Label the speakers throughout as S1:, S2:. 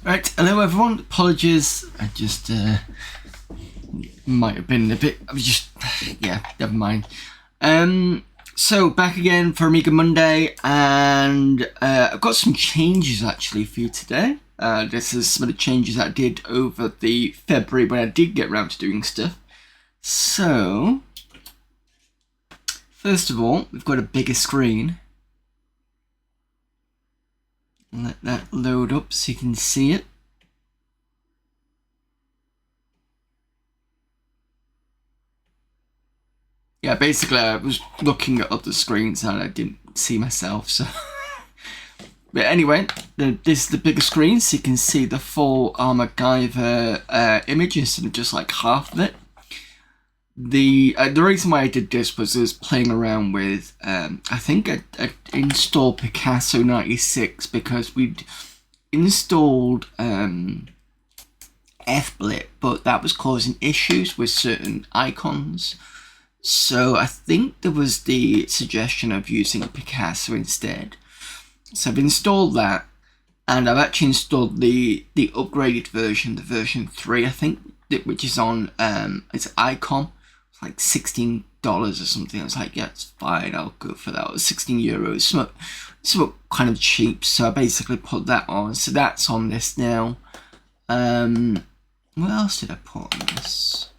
S1: Right, hello everyone. Apologies, I just might have been a bit. I was just yeah, never mind. So back again for Amiga Monday, and I've got some changes actually for you today. This is some of the changes that I did over the February when I did get around to doing stuff. So first of all, we've got a bigger screen. Let that load up so you can see it. Yeah, basically I was looking at other screens and I didn't see myself, so... But anyway, this is the bigger screen, so you can see the full MacGyver image instead of just like half of it. The reason why I did this was I was playing around with, I think I installed Picasso 96 because we'd installed FBlit, but that was causing issues with certain icons. So I think there was the suggestion of using Picasso instead. So I've installed that, and I've actually installed the upgraded version, the version 3, I think, which is on it's Icon. It's like $16 or something. I was like, yeah, it's fine, I'll go for that. It was €16. Somewhat kind of cheap, so I basically put that on. So that's on this now. What else did I put on this?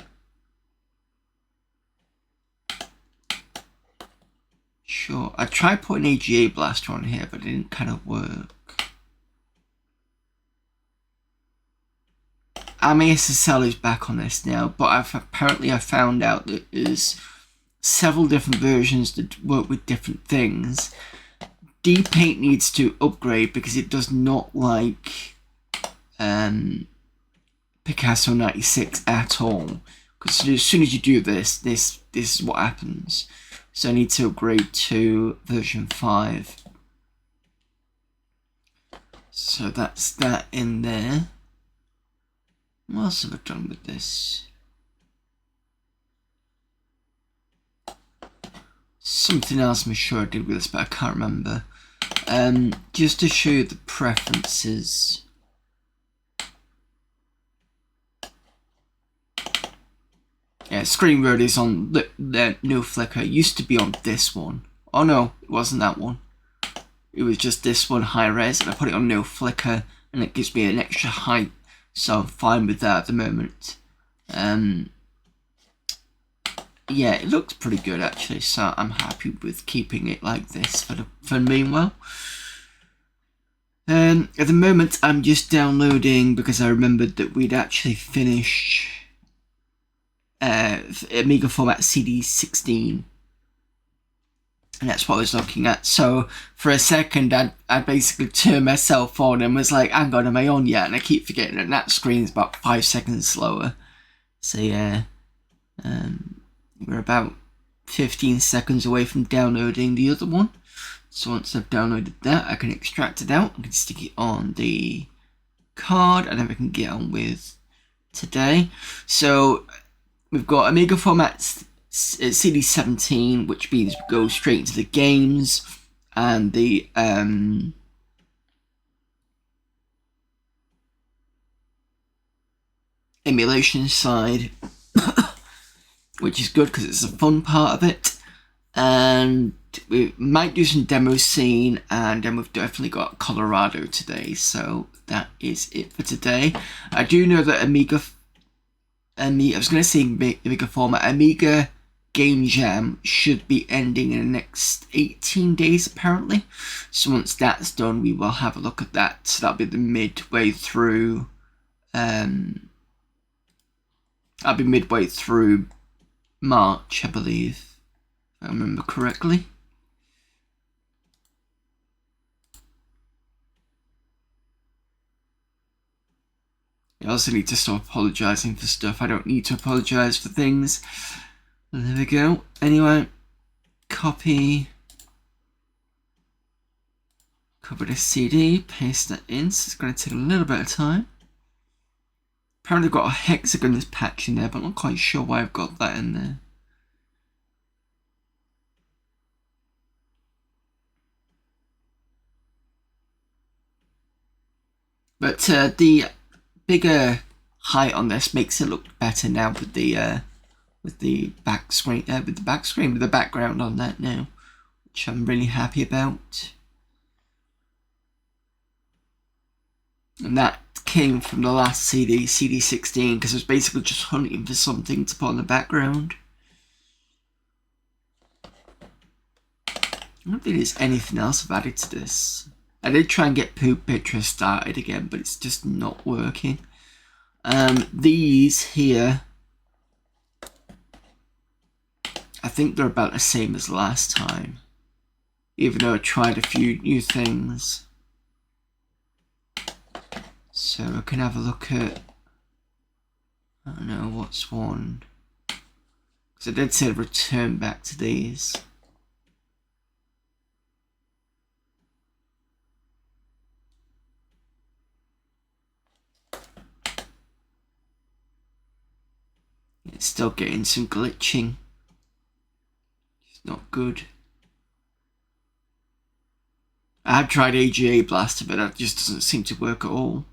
S1: Sure, I tried putting AGA Blaster on here, but it didn't kind of work. AmiSSL is back on this now, but apparently I found out that there's several different versions that work with different things. DPaint needs to upgrade because it does not like Picasso 96 at all. Because as soon as you do this is what happens. So I need to upgrade to version 5. So that's that in there. What else have I done with this? Something else I'm sure I did with this, but I can't remember. Just to show you the preferences. Yeah, Screen Road is on the no flicker. It used to be on this one. Oh no, it wasn't that one. It was just this one, high res, and I put it on no flicker, and it gives me an extra height, so I'm fine with that at the moment. Yeah, it looks pretty good actually, so I'm happy with keeping it like this for the meanwhile. At the moment, I'm just downloading because I remembered that we'd actually finished Amiga Format CD17, and that's what I was looking at. So for a second I basically turned myself on and was like, hang on, am I on yet? And I keep forgetting that screen's about 5 seconds slower. So yeah, we're about 15 seconds away from downloading the other one. So once I've downloaded that, I can extract it out, I can stick it on the card, and then we can get on with today. So we've got Amiga Format CD17, which means we go straight into the games, and the emulation side, which is good because it's a fun part of it. And we might do some demo scene, and then we've definitely got Colorado today. So that is it for today. I do know that Amiga Format, Amiga Game Jam should be ending in the next 18 days apparently. So once that's done, we will have a look at that. So that'll be the midway through. I'll be midway through March, I believe, if I remember correctly. I also need to stop apologising for stuff. I don't need to apologise for things. There we go. Anyway, copy the CD, paste that in. So it's going to take a little bit of time. Apparently I've got a hexagonal patch in there, but I'm not quite sure why I've got that in there. But the bigger height on this makes it look better now with the background on that now, which I'm really happy about. And that came from the last CD, CD16, because I was basically just hunting for something to put on the background. I don't think there's anything else I've added to this. I did try and get Poop Picture started again, but it's just not working. These here, I think they're about the same as last time, even though I tried a few new things. So I can have a look at, I don't know, what's one, because I did say return back to these. It's still getting some glitching. It's not good. I have tried AGA Blaster, but that just doesn't seem to work at all.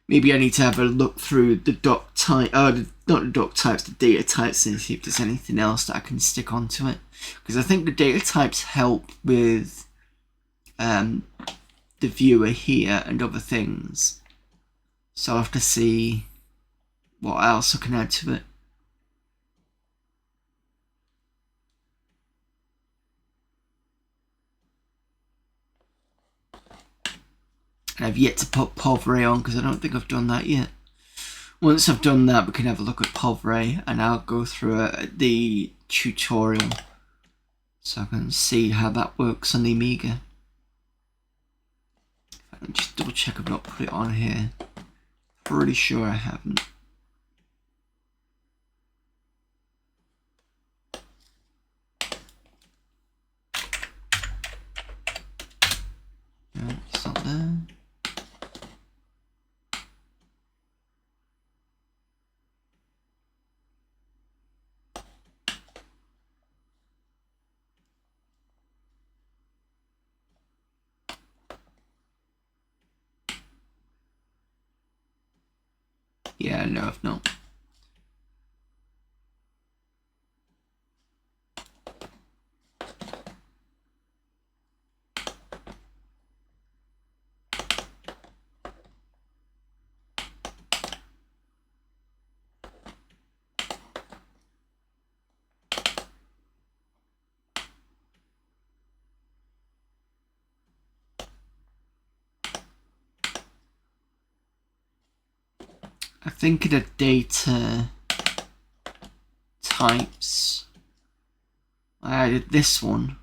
S1: Maybe I need to have a look through the doc type, not the doc types, the data types, and see if there's anything else that I can stick onto it. Because I think the data types help with the viewer here and other things. So I'll have to see what else I can add to it. And I've yet to put Povray on because I don't think I've done that yet. Once I've done that, we can have a look at Povray, and I'll go through the tutorial so I can see how that works on the Amiga. Let me just double check I've not put it on here. Pretty sure I haven't. No, it's not there. Yeah, no, I've not. I think the data types, I added this one.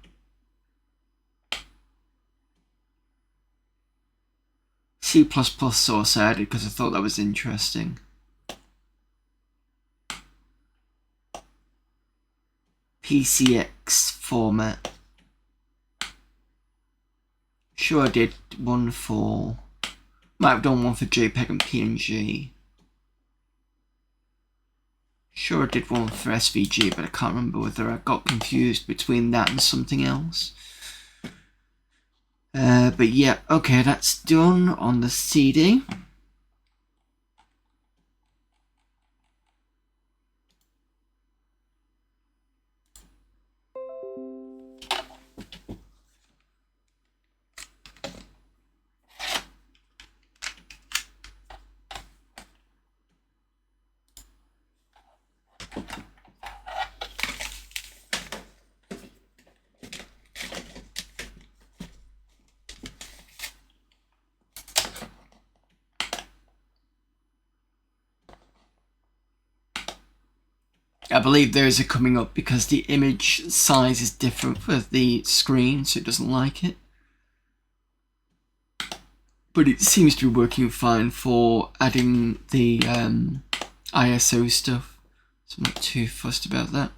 S1: C++ source I added because I thought that was interesting. PCX format. Sure I did one for, might have done one for JPEG and PNG. Sure I did one for SVG, but I can't remember whether I got confused between that and something else. But yeah, okay, that's done on the CD. I believe those are coming up because the image size is different for the screen, so it doesn't like it. But it seems to be working fine for adding the ISO stuff, so I'm not too fussed about that.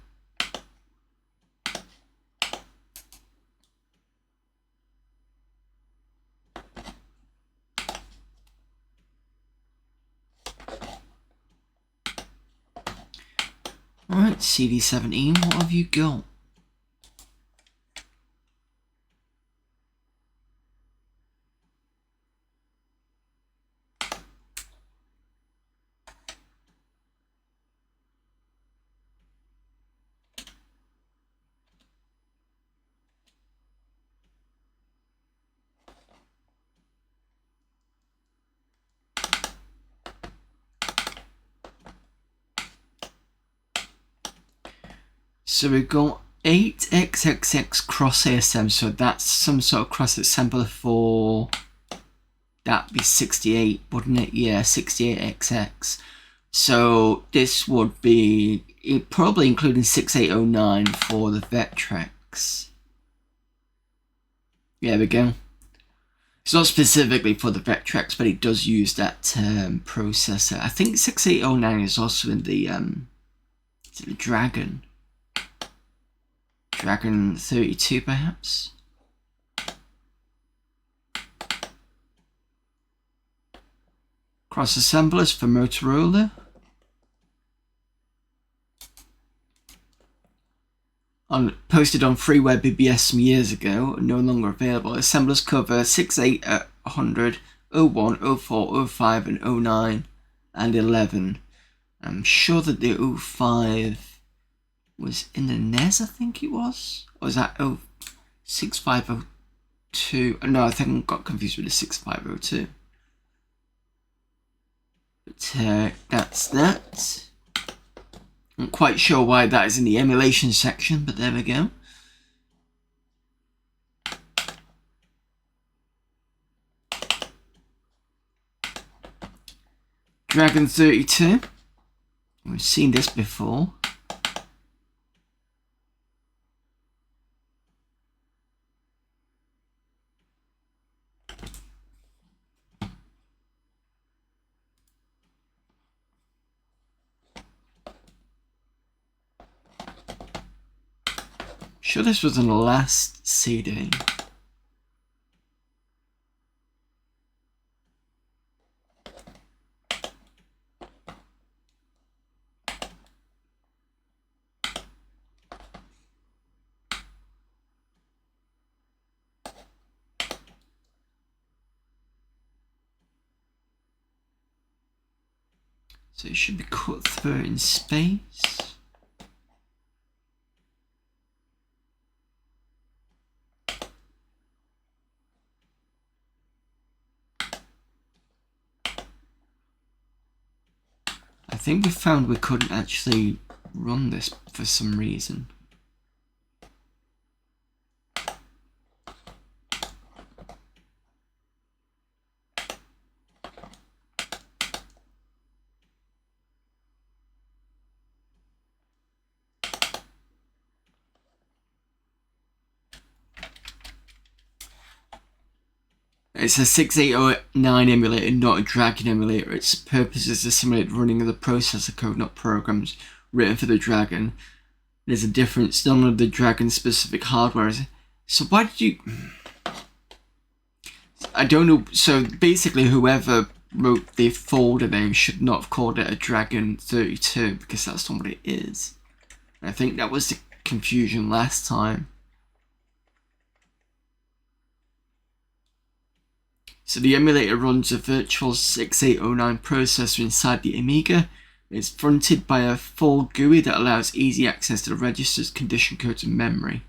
S1: Alright, CD17, what have you got? So we've got 8xxx cross ASM, so that's some sort of cross assembler for, that'd be 68, wouldn't it? Yeah, 68xx. So this would be probably including 6809 for the Vectrex. Yeah, there we go. It's not specifically for the Vectrex, but it does use that processor. I think 6809 is also in the is it the Dragon 32 perhaps. Cross assemblers for Motorola. Posted on Freeware BBS some years ago, no longer available. Assemblers cover 6800, 01, 04, 05, and 09, and 11. I'm sure that the 05 was in the NES, I think it was? Or was that 6502? No, I think I got confused with the 6502. But that's that. I'm not quite sure why that is in the emulation section, but there we go. Dragon 32. We've seen this before. Sure, this was in the last CD. So it should be cut through in space. I think we found we couldn't actually run this for some reason. It's a 6809 emulator, not a Dragon emulator. Its purpose is to simulate running of the processor code, not programs written for the Dragon. There's a difference. None of the Dragon specific hardware is. So why did you... I don't know. So basically whoever wrote the folder name should not have called it a Dragon 32 because that's not what it is. I think that was the confusion last time. So the emulator runs a virtual 6809 processor inside the Amiga. It's fronted by a full GUI that allows easy access to the registers, condition codes, and memory.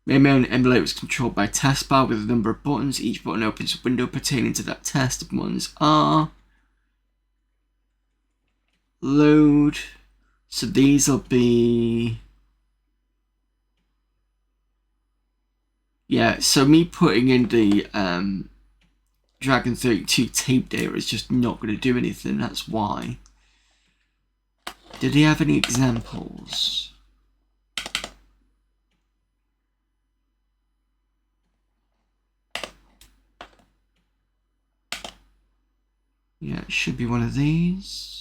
S1: The main emulator is controlled by a taskbar with a number of buttons. Each button opens a window pertaining to that test. The buttons are load. So these will be... Yeah, so me putting in the Dragon 32 tape data is just not going to do anything, that's why. Did he have any examples? Yeah, it should be one of these.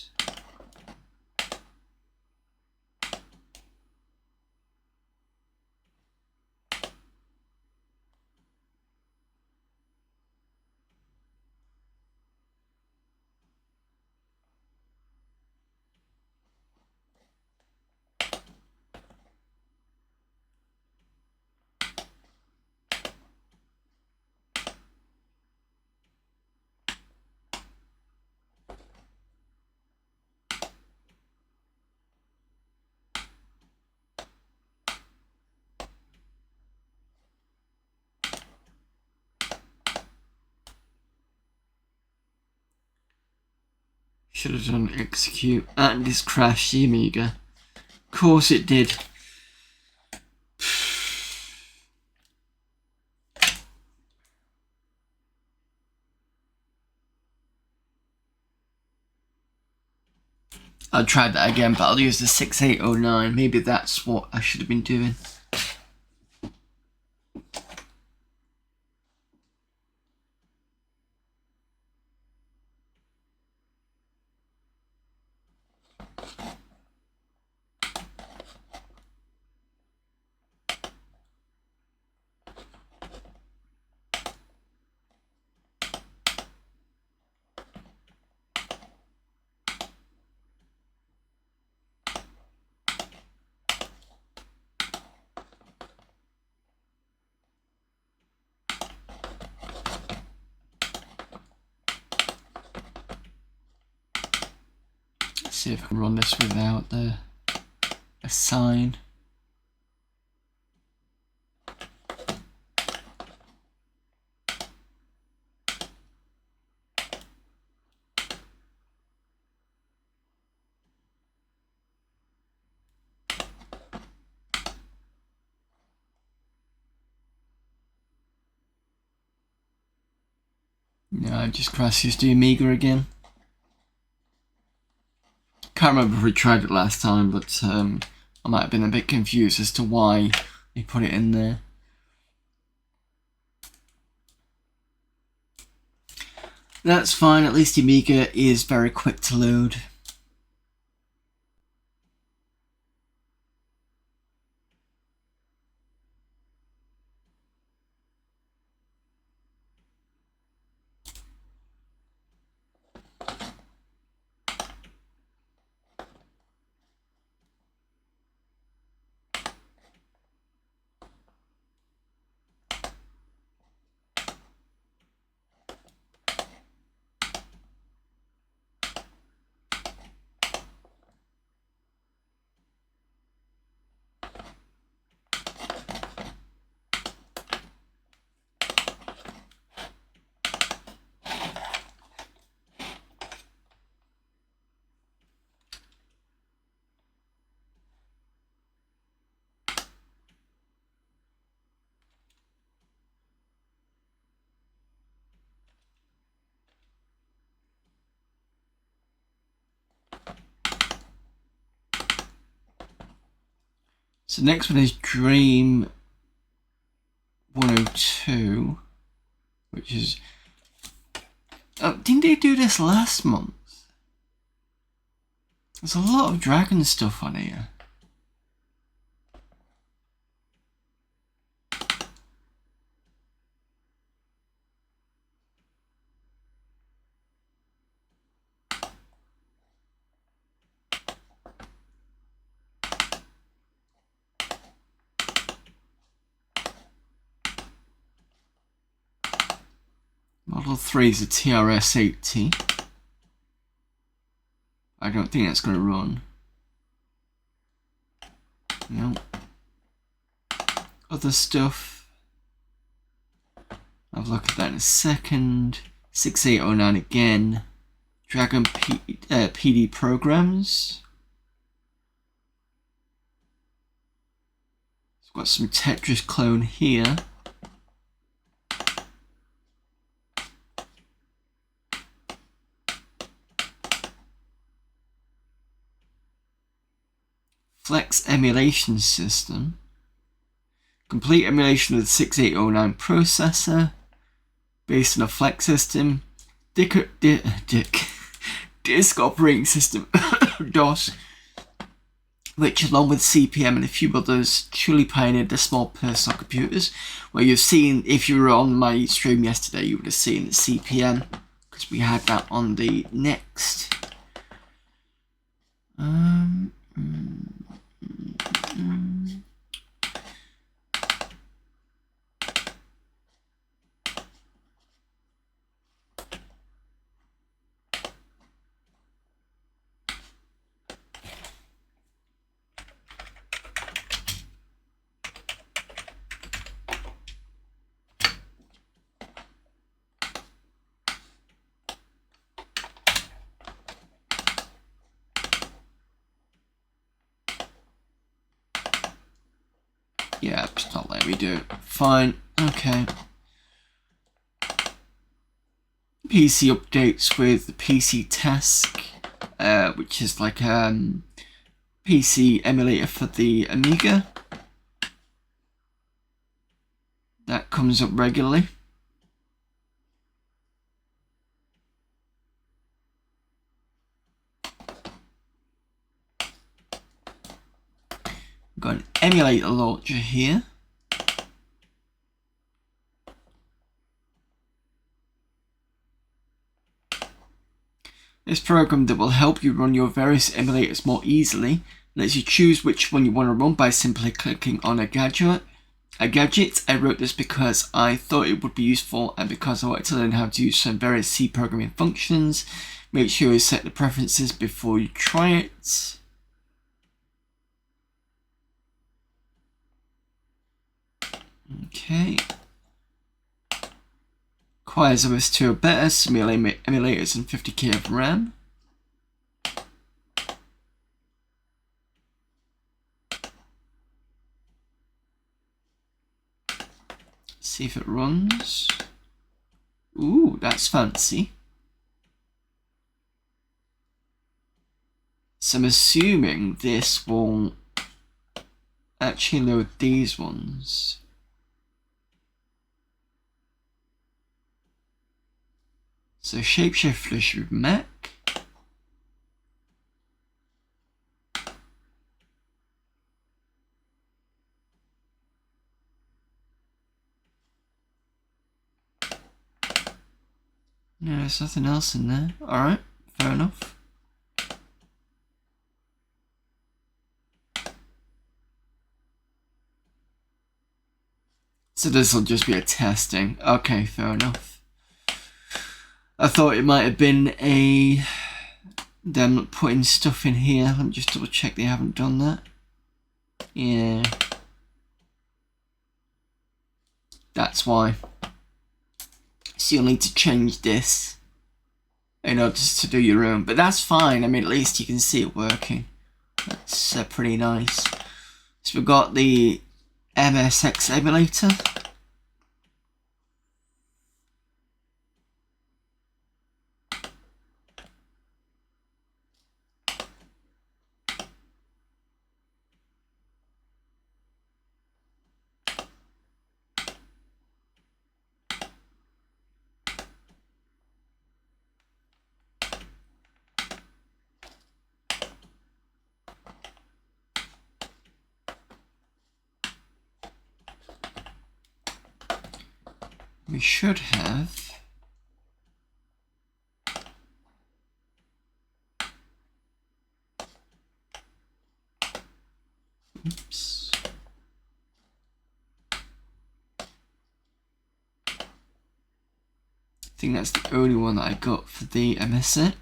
S1: Should have done execute, and this crashed the Amiga. Of course it did. I'll try that again, but I'll use the 6809. Maybe that's what I should have been doing. See if I can run this without a sign. No, I just crashes the Amiga again. Can't remember if we tried it last time, but I might have been a bit confused as to why they put it in there. That's fine, at least the Amiga is very quick to load. So next one is Dream 102, which is... Oh, didn't they do this last month? There's a lot of Dragon stuff on here. Model 3 is a TRS-80. I don't think that's going to run. No. Other stuff. I'll look at that in a second. 6809 again. Dragon PD programs. It's got some Tetris clone here. Flex emulation system. Complete emulation of the 6809 processor based on a Flex system. Disk operating system DOS, which along with CPM and a few others truly pioneered the small personal computers. Where you've seen, if you were on my stream yesterday, you would have seen the CPM because we had that on the next. Yeah, it's not letting me do it. Fine, okay. PC updates with the PC task. which is like PC emulator for the Amiga. That comes up regularly. Got an emulator launcher here. This program that will help you run your various emulators more easily lets you choose which one you want to run by simply clicking on a gadget. I wrote this because I thought it would be useful and because I wanted to learn how to use some various C programming functions. Make sure you set the preferences before you try it. Okay. Requires OS2 or better, some emulators and 50k of RAM. See if it runs. Ooh, that's fancy. So I'm assuming this will actually load these ones. So Shapeshifter should be Mac. No, there's nothing else in there. Alright, fair enough. So this will just be a testing. Okay, fair enough. I thought it might have been them putting stuff in here. Let me just double check they haven't done that. Yeah. That's why. So you'll need to change this in order to do your own. But that's fine. I mean, at least you can see it working. That's pretty nice. So we've got the MSX emulator. We should have oops. I think that's the only one that I got for the MSX.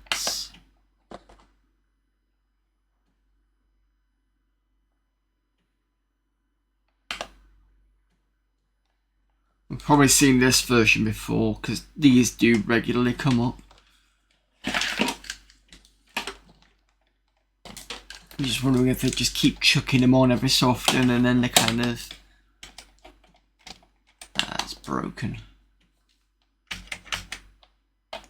S1: We've probably seen this version before because these do regularly come up. I'm just wondering if they just keep chucking them on every so often and then they kind of... it's broken. I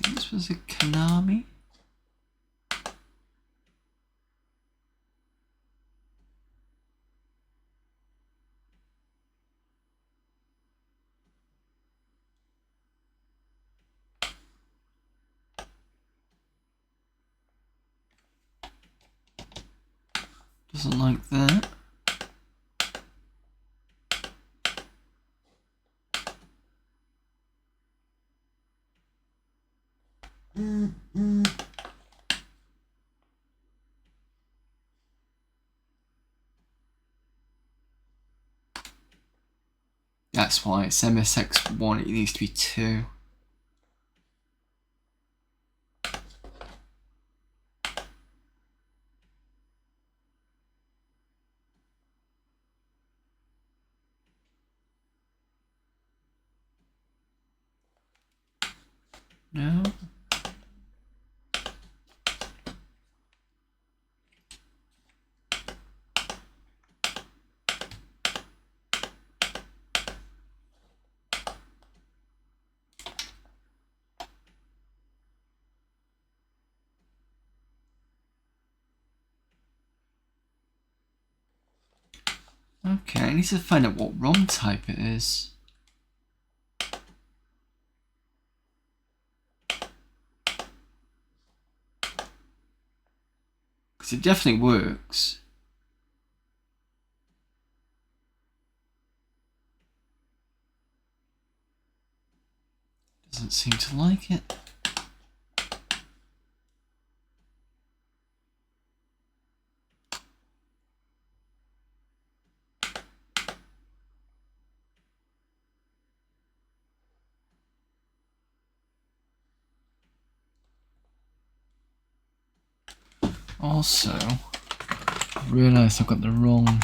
S1: think this was a Konami. Doesn't like that. That's why it's MSX1, it needs to be 2. No. Okay, I need to find out what ROM type it is. Because it definitely works. Doesn't seem to like it. Also, I realised I've got the wrong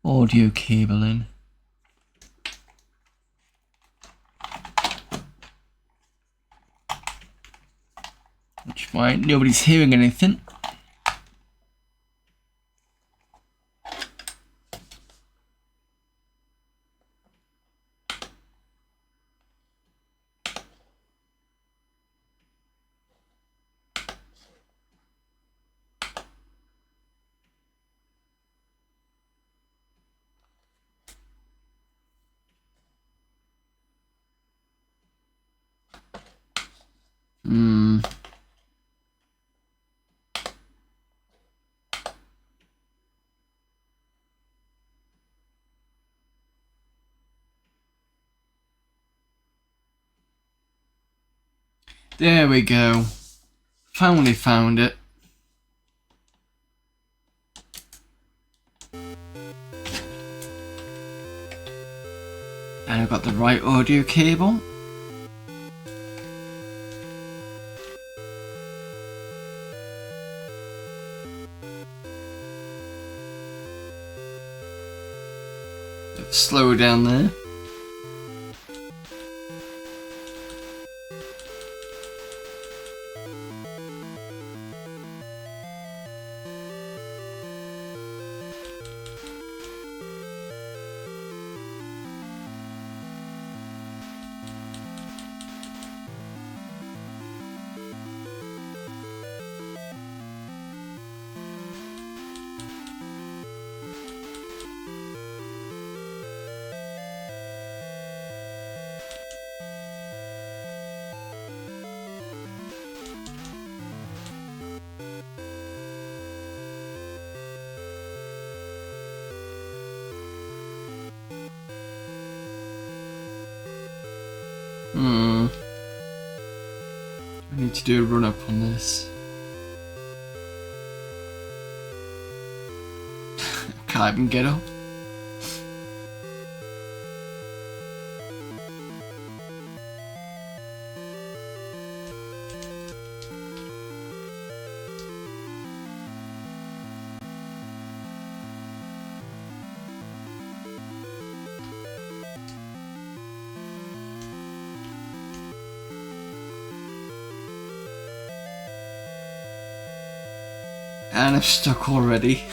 S1: audio cable in. Which is why nobody's hearing anything. There we go. Finally found it. And I've got the right audio cable. Slow down there. I need to do a run up on this. Can't even get up. And I'm stuck already.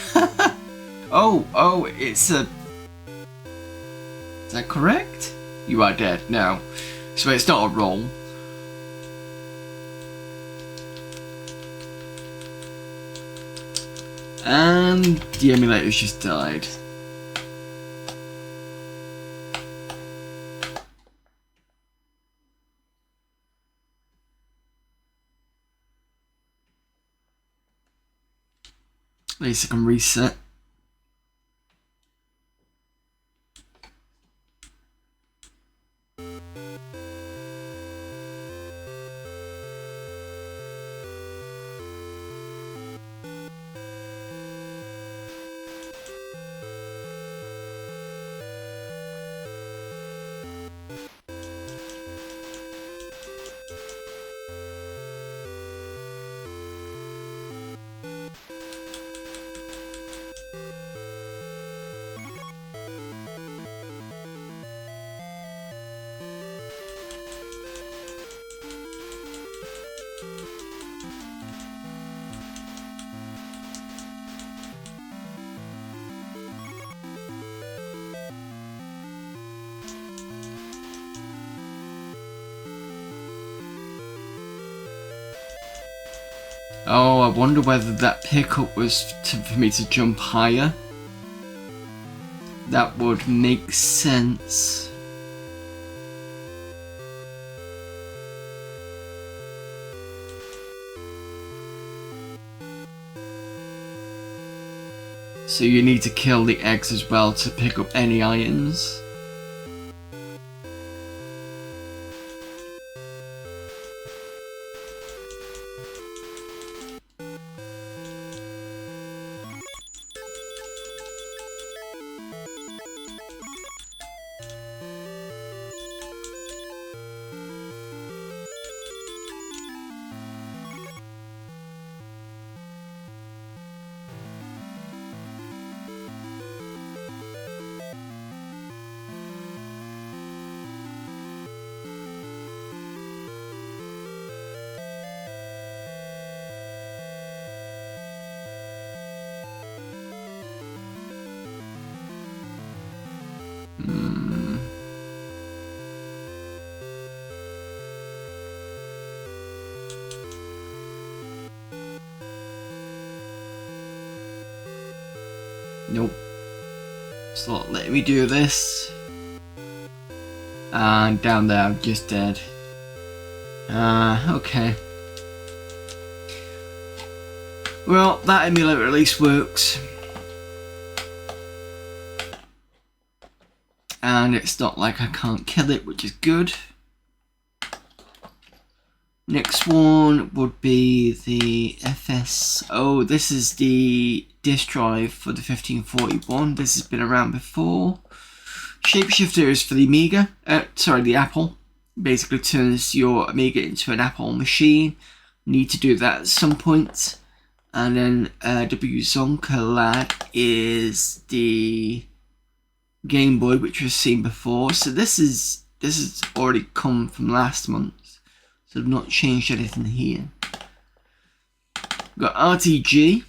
S1: Oh, it's a... Is that correct? You are dead. No. So it's not a roll. And the emulator's just died. At least I can reset. Oh, I wonder whether that pickup was for me to jump higher. That would make sense. So you need to kill the eggs as well to pick up any ions. Nope. It's not letting me do this. And down there, I'm just dead. Okay. Well, that emulator at least works. And it's not like I can't kill it, which is good. Next one would be the FS. Oh, this is the disk drive for the 1541. This has been around before. Shapeshifter is for the Amiga. The Apple. Basically turns your Amiga into an Apple machine. Need to do that at some point. And then WZonkaLad is the Game Boy, which we've seen before. So this has already come from last month. So I've not changed anything here. We've got RTG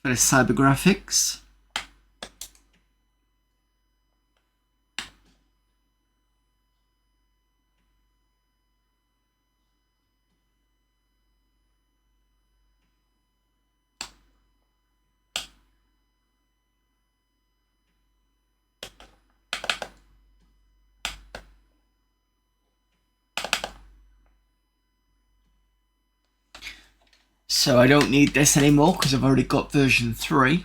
S1: for the cyber graphics. So I don't need this anymore because I've already got version 3.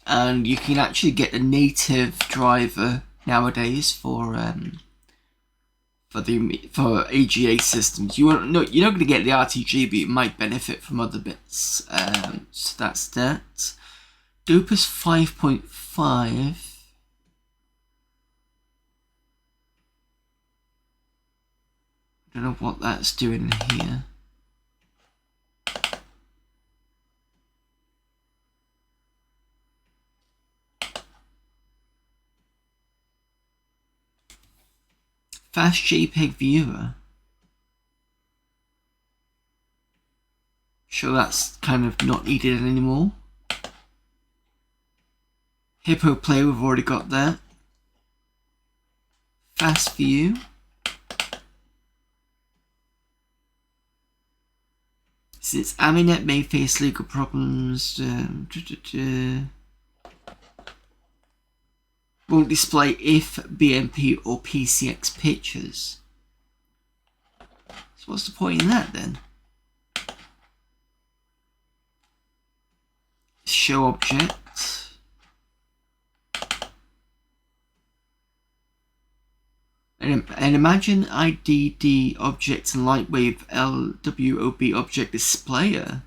S1: And you can actually get a native driver nowadays for AGA systems. You're not going to get the RTG, but you might benefit from other bits. So that's that. DOpus 5.5. I don't know what that's doing here. Fast JPEG viewer. Sure, that's kind of not needed anymore. Hippo Play, we've already got that. Fast view. Since Aminet may face legal problems, won't display if BMP or PCX pictures. So what's the point in that then? Show object. And imagine IDD object and lightwave LWOB object displayer.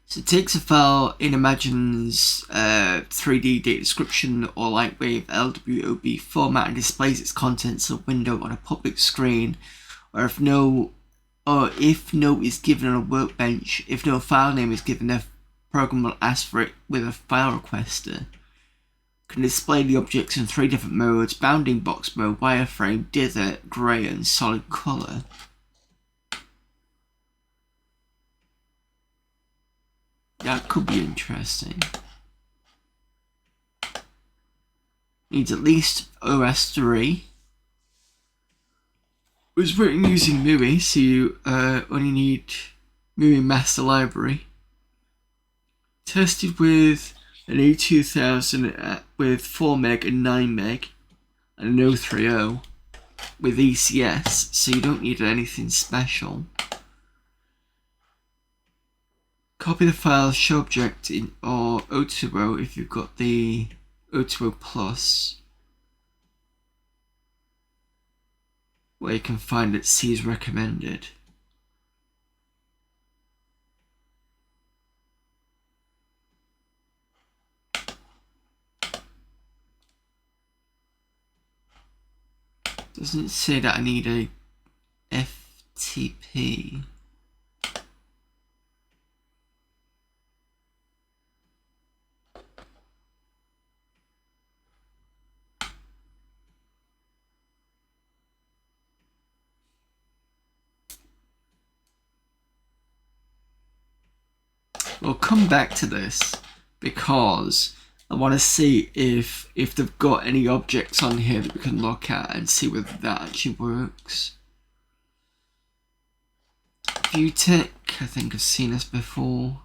S1: So it takes a file in Imagine's 3D data description or lightwave LWOB format and displays its contents in a window on a public screen, or if no is given on a workbench, if no file name is given, the program will ask for it with a file requester. Can display the objects in 3 different modes: bounding box mode, wireframe, dither, grey and solid colour. That could be interesting. Needs at least OS3. It was written using MUI, so you only need MUI Master Library. Tested with an A2000 with 4 meg and 9 meg, and an 030 with ECS, so you don't need anything special. Copy the file, show object in or O2O if you've got the O2O Plus, where you can find it C is recommended. Doesn't say that I need a FTP. We'll come back to this because I want to see if they've got any objects on here that we can look at and see whether that actually works. ViewTech, I think I've seen this before.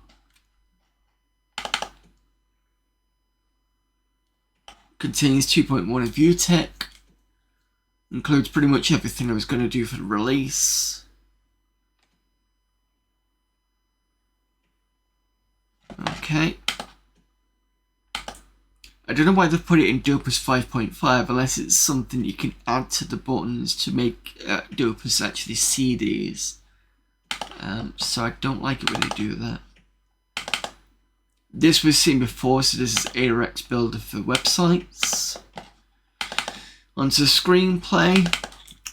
S1: Contains 2.1 of ViewTech. Includes pretty much everything I was going to do for the release. Okay. I don't know why they've put it in DOpus 5.5 unless it's something you can add to the buttons to make DOpus actually see these. So I don't like it when they do that. This was seen before, so this is AdaX Builder for websites. Onto ScreenPlay.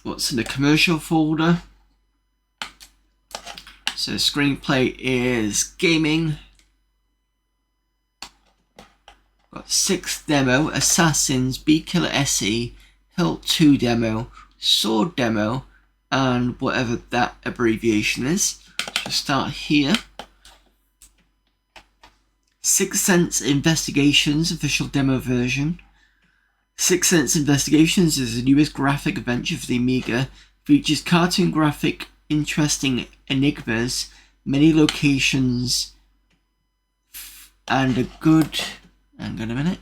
S1: What's in the commercial folder? So ScreenPlay is gaming. Got 6th demo, Assassins, Beekiller SE, Hilt 2 demo, Sword demo, and whatever that abbreviation is. So start here. 6th Sense Investigations official demo version. 6th Sense Investigations is the newest graphic adventure for the Amiga. Features cartoon graphic, interesting enigmas, many locations, and a good... hang on a minute.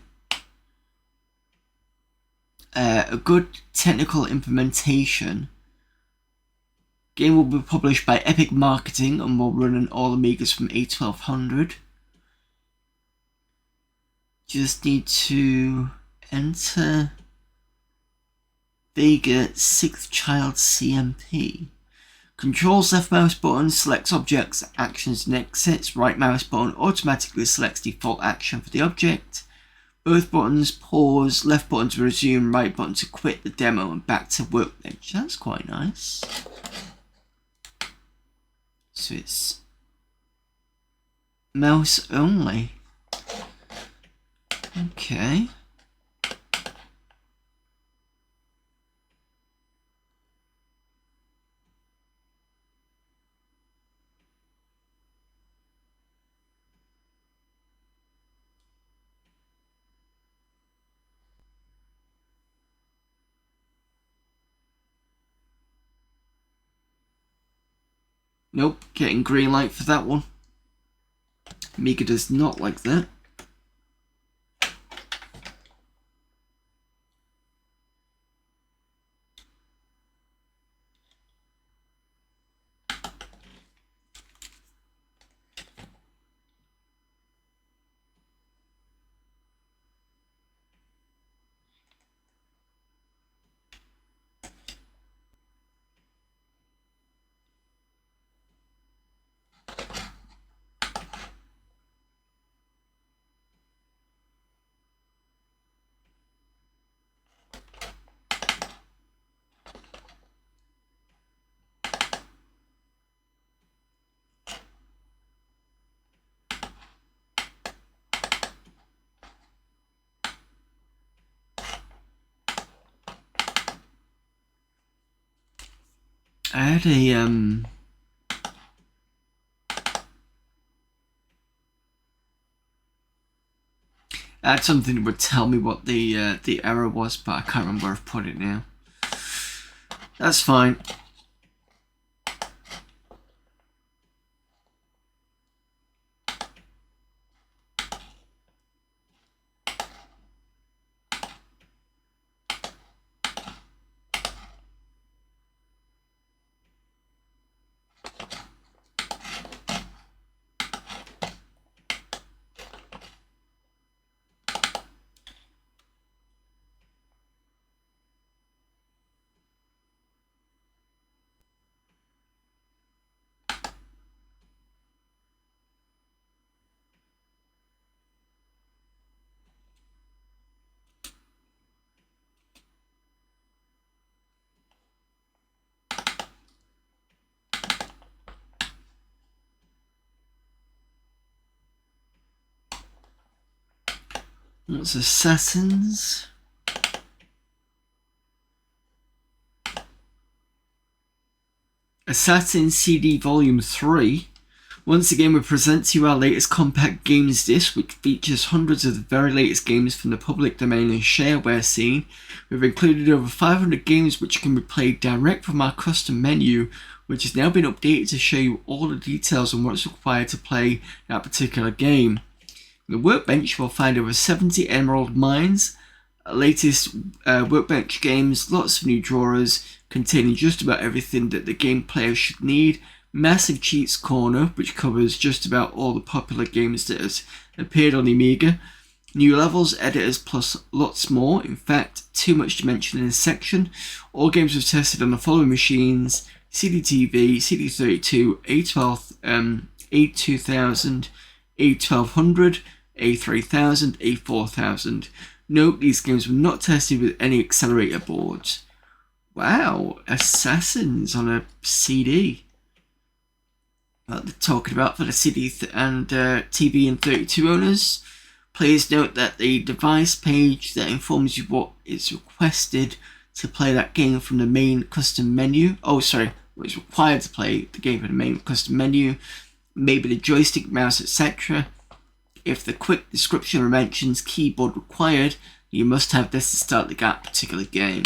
S1: A good technical implementation. Game will be published by Epic Marketing and will run on all Amigas from A1200. Just need to enter Vega 6th Child CMP. Controls left mouse button selects objects, actions and exits. Right mouse button automatically selects default action for the object. Both buttons pause, left button to resume, right button to quit the demo and back to workbench. That's quite nice. So it's mouse only. Okay. Nope, getting green light for that one. Amiga does not like that. I had I had something that would tell me what the error was, but I can't remember where I've put it now. That's fine. What's Assassins? Assassin CD Volume 3. Once again, we present to you our latest compact games disc, which features hundreds of the very latest games from the public domain and shareware scene. We've included over 500 games which can be played direct from our custom menu, which has now been updated to show you all the details on what's required to play that particular game. In the workbench, you'll find over 70 emerald mines, latest workbench games, lots of new drawers containing just about everything that the game player should need, massive cheats corner which covers just about all the popular games that has appeared on the Amiga, new levels, editors, plus lots more. In fact, too much to mention in this section. All games were tested on the following machines: CD-TV, CD32, A2000, A1200, A3000, A4000. Note, these games were not tested with any accelerator boards. Wow, Assassins on a CD. What they're talking about for the CD and TV and 32 owners. Please note that the device page that informs you what is requested to play that game from the main custom menu. Oh, sorry, what is required to play the game from the main custom menu. Maybe the joystick, mouse, etc. If the quick description mentions keyboard required, you must have this to start that particular game.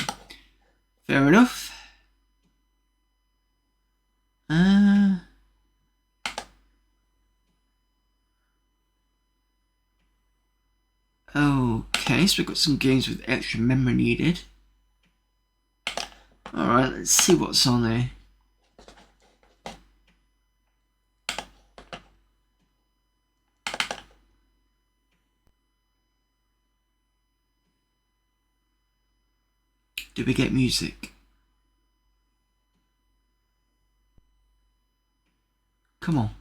S1: Fair enough. Okay, so we've got some games with extra memory needed. Alright, let's see what's on there. Do we get music? Come on.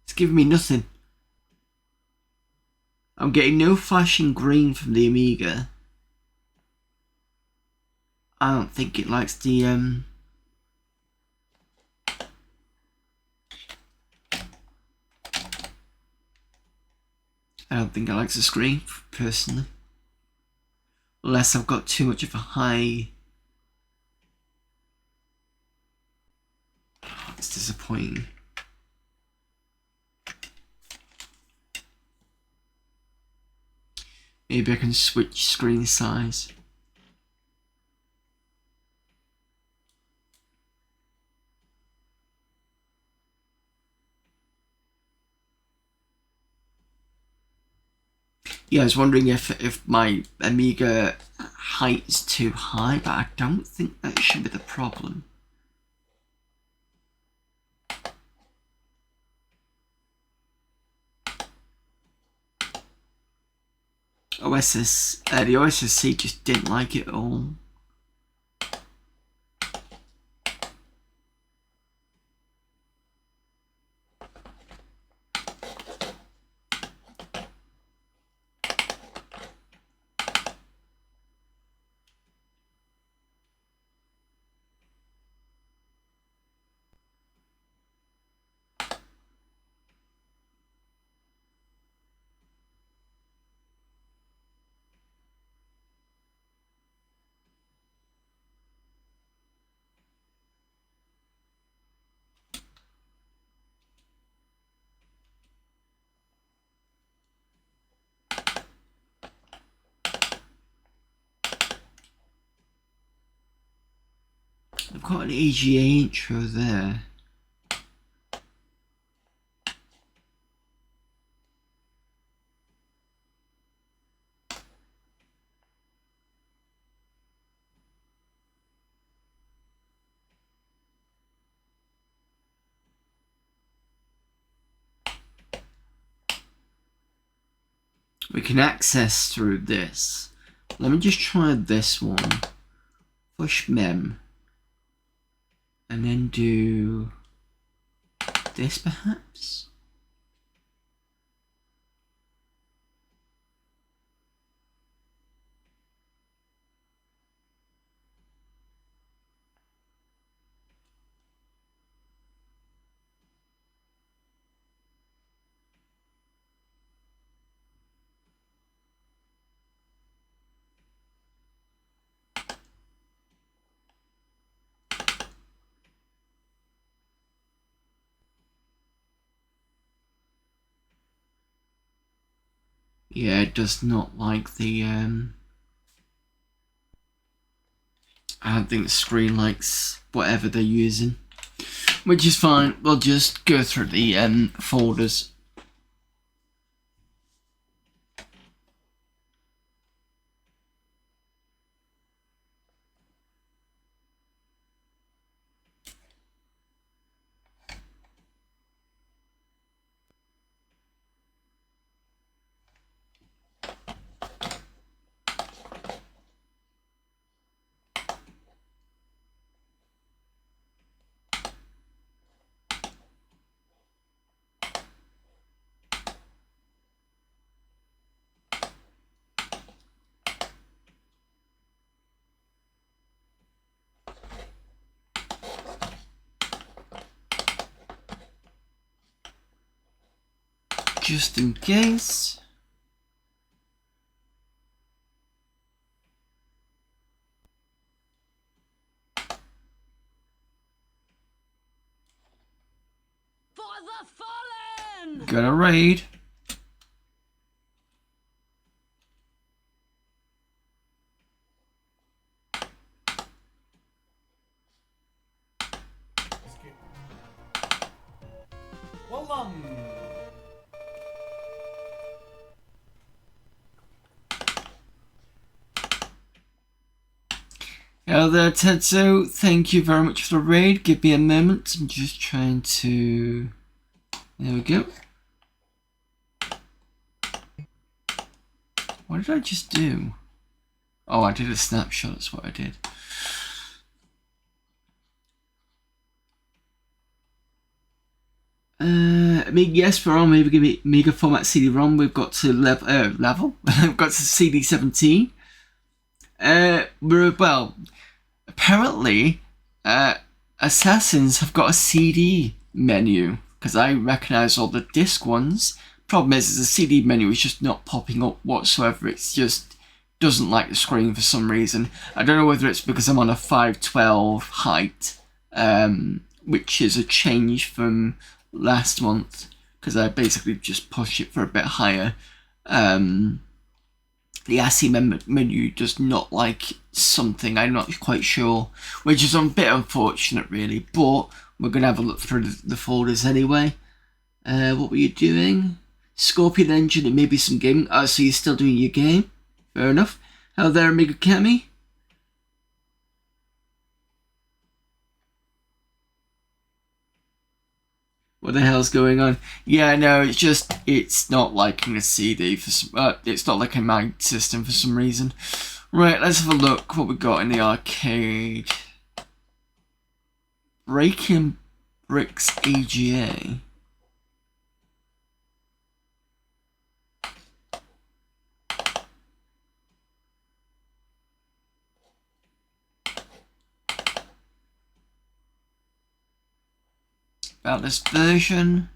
S1: It's giving me nothing. I'm getting no flashing green from the Amiga. I don't think it likes the I don't think it likes the screen, personally. Unless I've got too much of a high... Oh, it's disappointing. Maybe I can switch screen size. Yeah, I was wondering if my Amiga height is too high, but I don't think that should be the problem. The OSSC just didn't like it at all. got an AGA intro there. We can access through this. Let me just try this one. Push mem. And then do this perhaps? Yeah, it does not like the I don't think the screen likes whatever they're using, which is fine. We'll just go through the folders. Just in case.
S2: For the fallen!
S1: Got a raid.
S3: Well done.
S1: Hello there, Tetsu. Thank you very much for the raid. Give me a moment. I'm just trying to... There we go. What did I just do? Oh, I did a snapshot. That's what I did. I mean, yes, we're on Amiga Format CD-ROM. We've got to level. We've got to CD17. Well, apparently, Assassins have got a CD menu, because I recognise all the disc ones. Problem is the CD menu is just not popping up whatsoever. It's just doesn't like the screen for some reason. I don't know whether it's because I'm on a 512 height, which is a change from last month, because I basically just pushed it for a bit higher. The ASCII menu does not like something, I'm not quite sure, which is a bit unfortunate really, but we're going to have a look through the folders anyway. What were you doing? Scorpion Engine and maybe some gaming. Oh, so you're still doing your game? Fair enough. Hello there, Amiga Kami. What the hell's going on? Yeah, no, it's not liking a CD for some, it's not like a mag system for some reason. Right, let's have a look what we got in the arcade. Breaking Bricks AGA. About this version.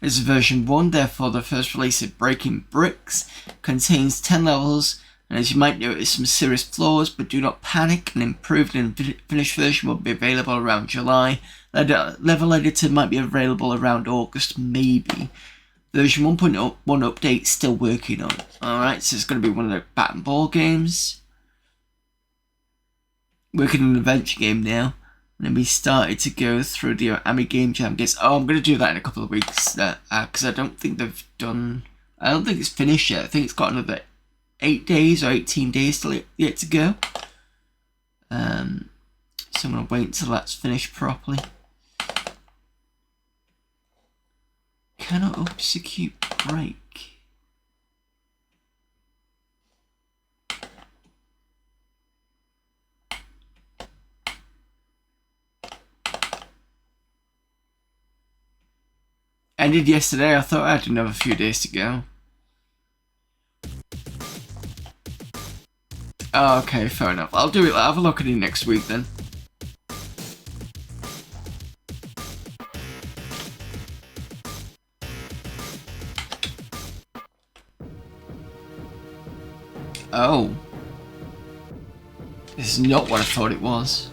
S1: This is version 1, therefore the first release of Breaking Bricks contains 10 levels, and as you might notice some serious flaws, but do not panic, an improved and finished version will be available around July. Level editor might be available around August, maybe. Version 1.1 update still working on. Alright, so it's going to be one of the bat and ball games. Working on an adventure game now. And then we started to go through the Amiga Game Jam games. Oh, I'm going to do that in a couple of weeks, because I don't think they've done... I don't think it's finished yet. I think it's got another 8 days or 18 days still yet to go. So I'm going to wait until that's finished properly. Cannot execute break. Ended yesterday. I thought I had another few days to go. Oh, okay, fair enough. I'll do it. I'll have a look at it next week then. Oh. This is not what I thought it was.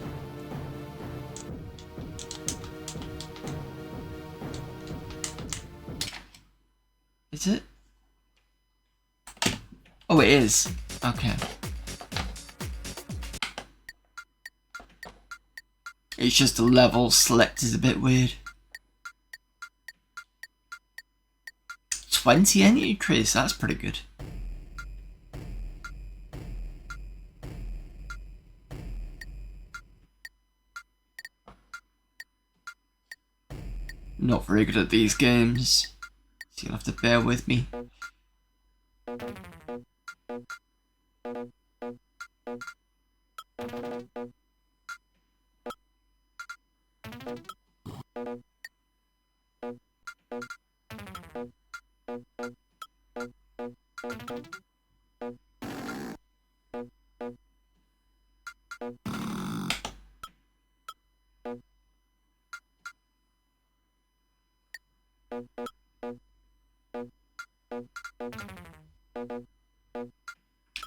S1: Is it? Oh, it is. Okay. It's just the level select is a bit weird. 20 entries, that's pretty good. Not very good at these games, so you'll have to bear with me.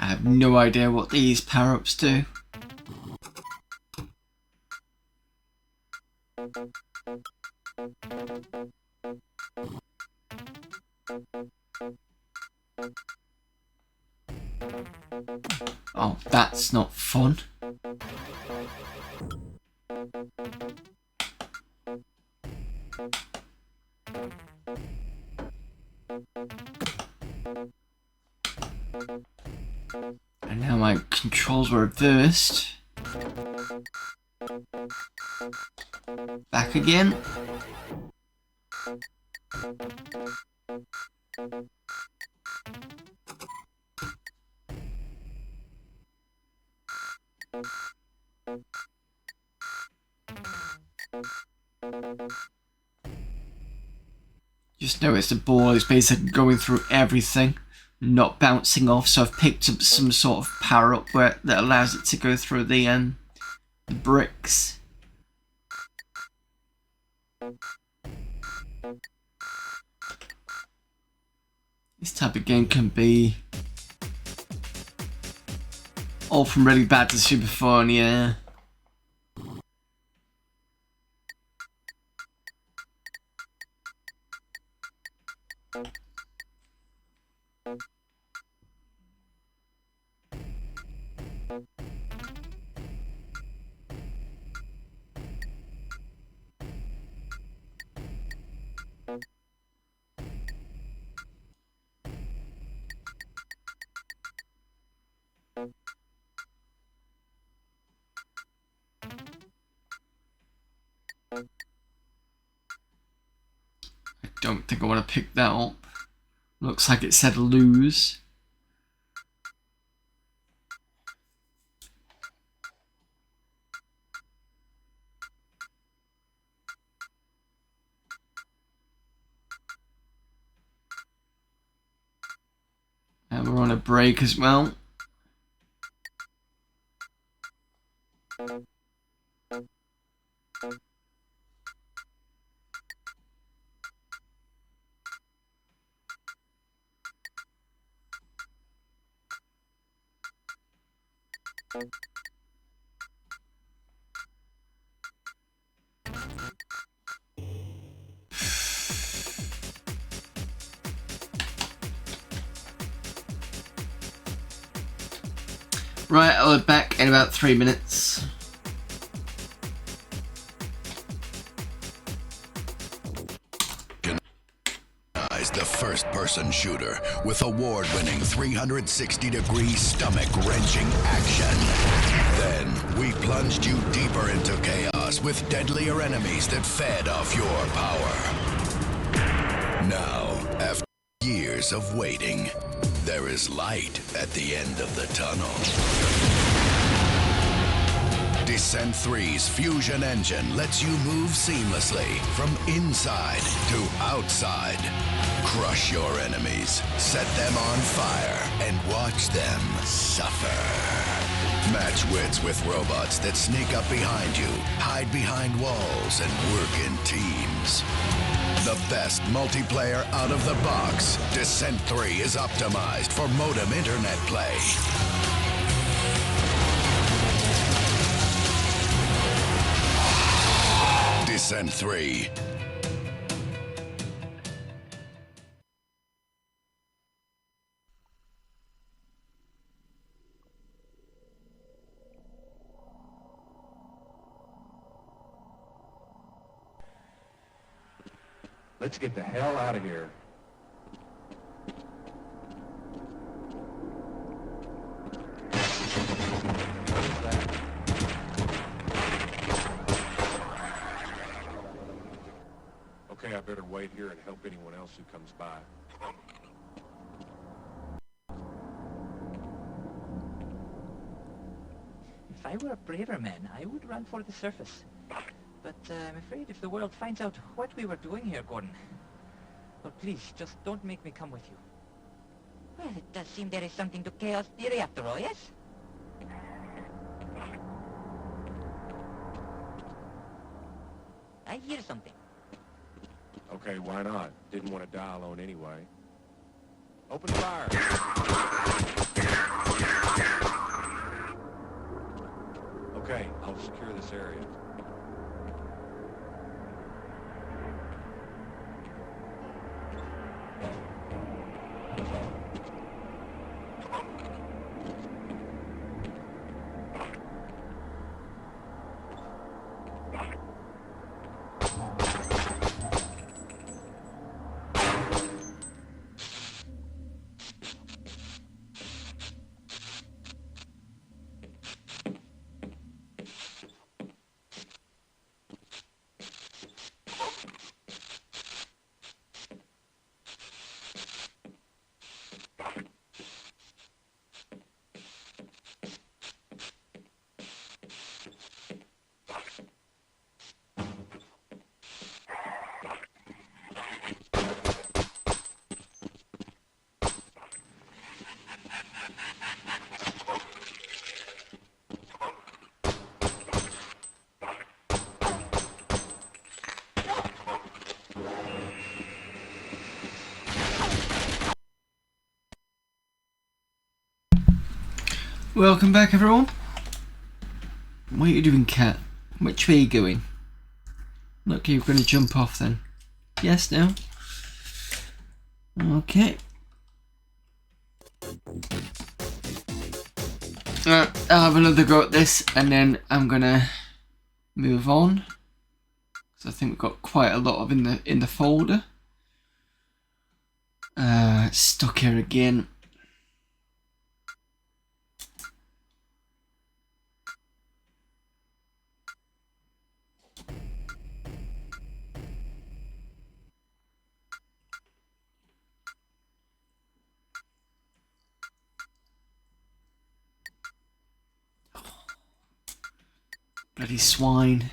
S1: I have no idea what these power-ups do. Oh, that's not fun. And now my controls were reversed. Back again. Just notice the ball is basically going through everything, not bouncing off, so I've picked up some sort of power up where that allows it to go through the bricks. This type of game can be all from really bad to super fun, yeah. I don't think I want to pick that up. Looks like it said lose. And we're on a break as well. Right, I'll be back in about 3 minutes.
S4: first-person shooter with award-winning 360-degree stomach-wrenching action. Then, we plunged you deeper into chaos with deadlier enemies that fed off your power. Now, after years of waiting, there is light at the end of the tunnel. Descent 3's fusion engine lets you move seamlessly from inside to outside. Crush your enemies, set them on fire, and watch them suffer. Match wits with robots that sneak up behind you, hide behind walls, and work in teams. The best multiplayer out of the box, Descent 3 is optimized for modem internet play. Descent 3.
S5: Let's get the hell out of here. Okay, I better wait here and help anyone else who comes by.
S6: If I were a braver man, I would run for the surface. But I'm afraid if the world finds out what we were doing here, Gordon... Well, please, just don't make me come with you.
S7: Well, it does seem there is something to chaos theory after all, yes? I hear something.
S5: Okay, why not? Didn't want to die alone anyway. Open fire! Okay, I'll secure this area.
S1: Welcome back, everyone. What are you doing, cat? Which way are you going? Look, you're going to jump off then. Yes, no? Okay. I'll have another go at this and then I'm going to move on. So I think we've got quite a lot of in the folder. Stuck here again. Bloody swine.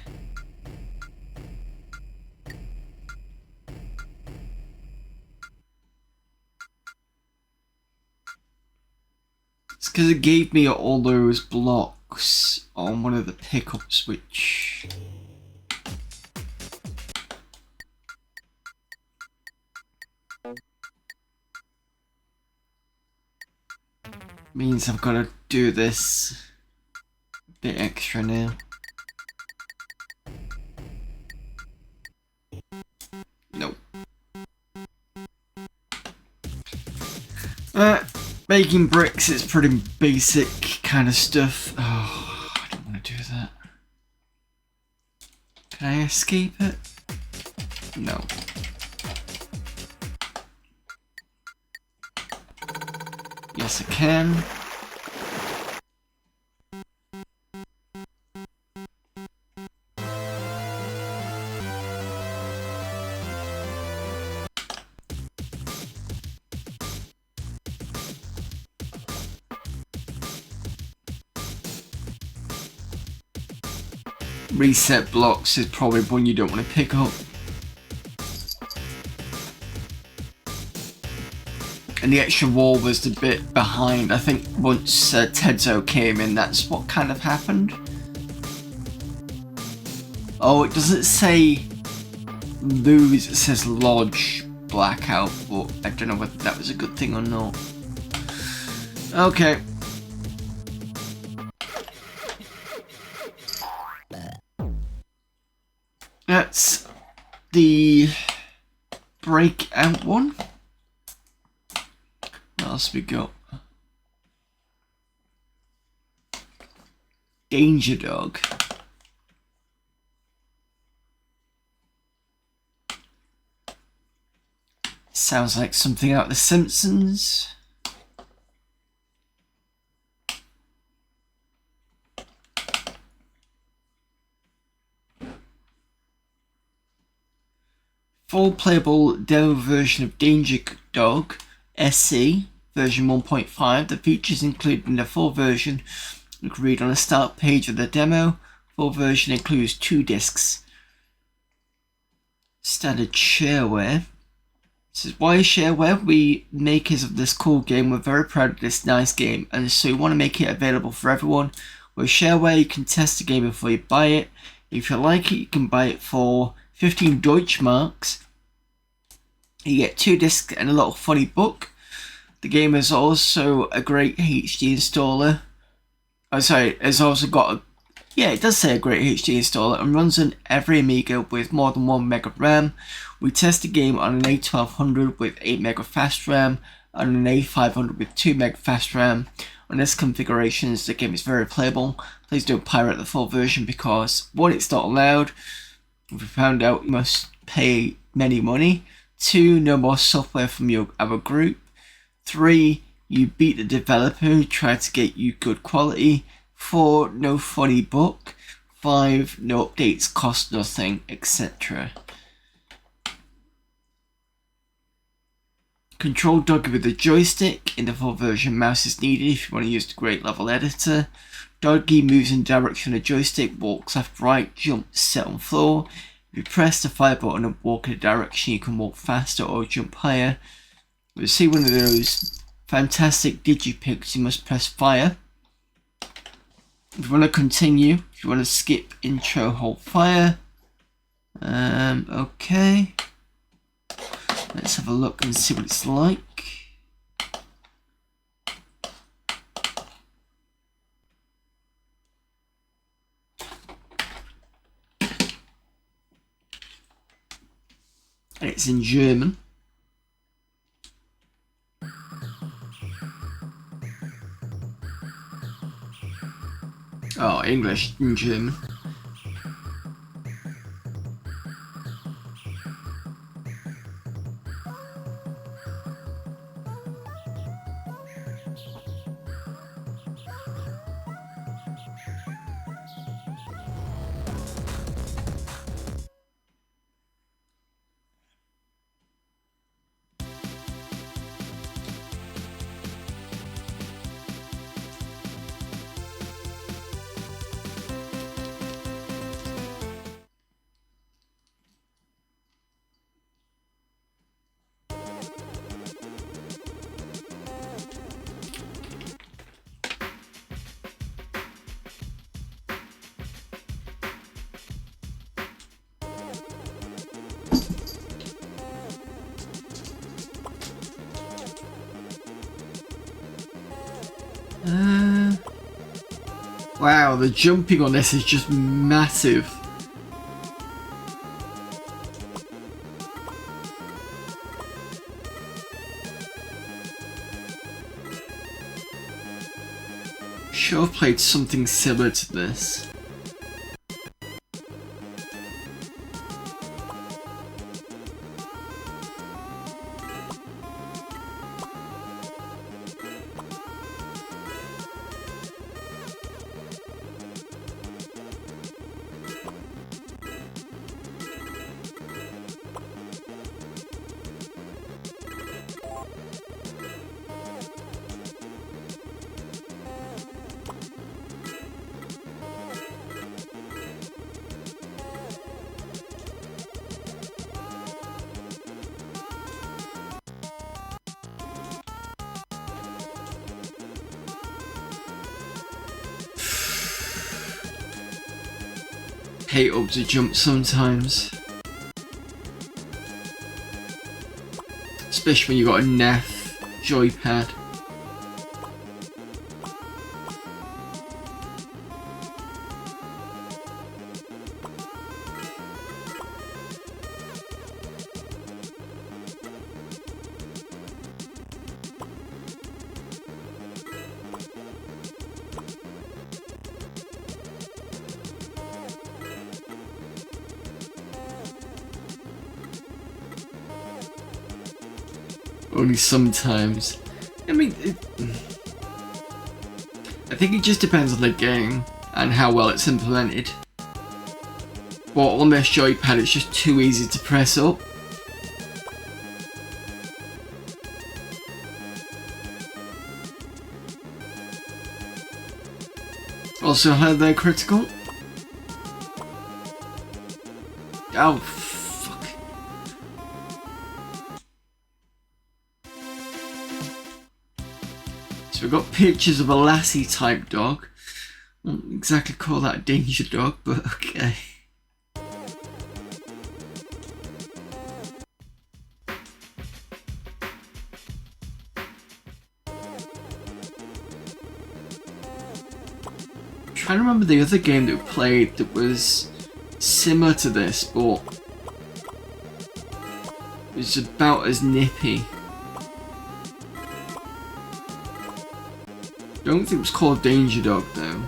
S1: It's because it gave me all those blocks on one of the pickups, which... means I've got to do this a bit extra now. Nope. Making bricks is pretty basic kind of stuff. Oh, I don't want to do that. Can I escape it? No. Yes, I can. Reset blocks is probably one you don't want to pick up. And the extra wall was the bit behind. I think once Tedzo came in, that's what kind of happened. Oh, it doesn't say lose, it says lodge blackout, but I don't know whether that was a good thing or not. Okay. That's the breakout one. What else we got? Danger Dog. Sounds like something out of The Simpsons. Full playable demo version of Danger Dog SC version 1.5. The features included in the full version you can read on the start page of the demo. Full version includes 2 discs. Standard shareware. It says, why shareware? We makers of this cool game, we're very proud of this nice game, and so we want to make it available for everyone. With shareware, you can test the game before you buy it. If you like it, you can buy it for 15 Deutschmarks. You get 2 discs and a little funny book. The game is also a great HD installer. Oh, sorry, it's also got a... Yeah, it does say a great HD installer and runs on every Amiga with more than 1 meg of RAM. We test the game on an A1200 with 8 meg of fast RAM and an A500 with 2 meg fast RAM. On this configurations, the game is very playable. Please don't pirate the full version because 1, it's not allowed. We found out you must pay many money. 2, no more software from our group. 3, you beat the developer who tried to get you good quality. 4, no funny book. 5, no updates cost nothing, etc. Control Doggy with a joystick. In the full version, mouse is needed if you want to use the Great Level Editor. Doggy moves in direction of the joystick, walks left, right, jumps, sit on floor. If you press the fire button and walk in a direction, you can walk faster or jump higher. To see one of those fantastic digipicks, you must press fire. If you want to continue, if you want to skip intro, hold fire. Okay. Let's have a look and see what it's like. And it's in German. Oh, English and German. Wow, the jumping on this is just massive. Sure, I've played something similar to this. hate up to jump sometimes. Especially when you got a NEF joypad. Only sometimes. I mean, I think it just depends on the game and how well it's implemented. But on this joypad, it's just too easy to press up. Also, hello there, critical. Oh, fuck. So we've got pictures of a lassie type dog. I won't exactly call that a danger dog, but okay. I'm trying to remember the other game that we played that was similar to this, but it was about as nippy. I don't think it was called Danger Dog though.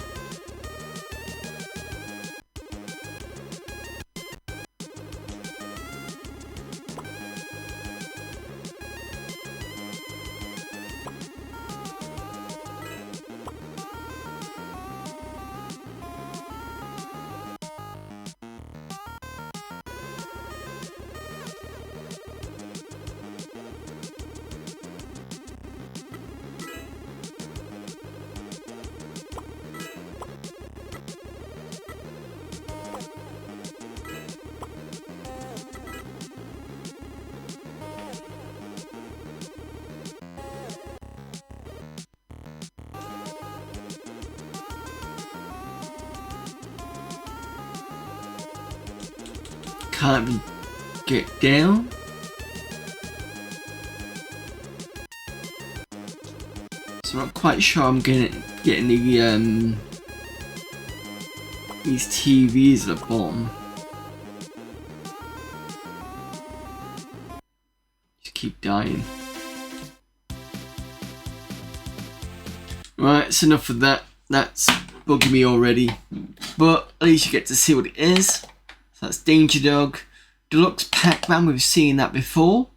S1: Can't even get down. So I'm not quite sure I'm getting the these TVs at the bottom. Just keep dying. Right, it's enough of that. That's bugging me already. But at least you get to see what it is. So that's Danger Dog, Deluxe Pac-Man, we've seen that before.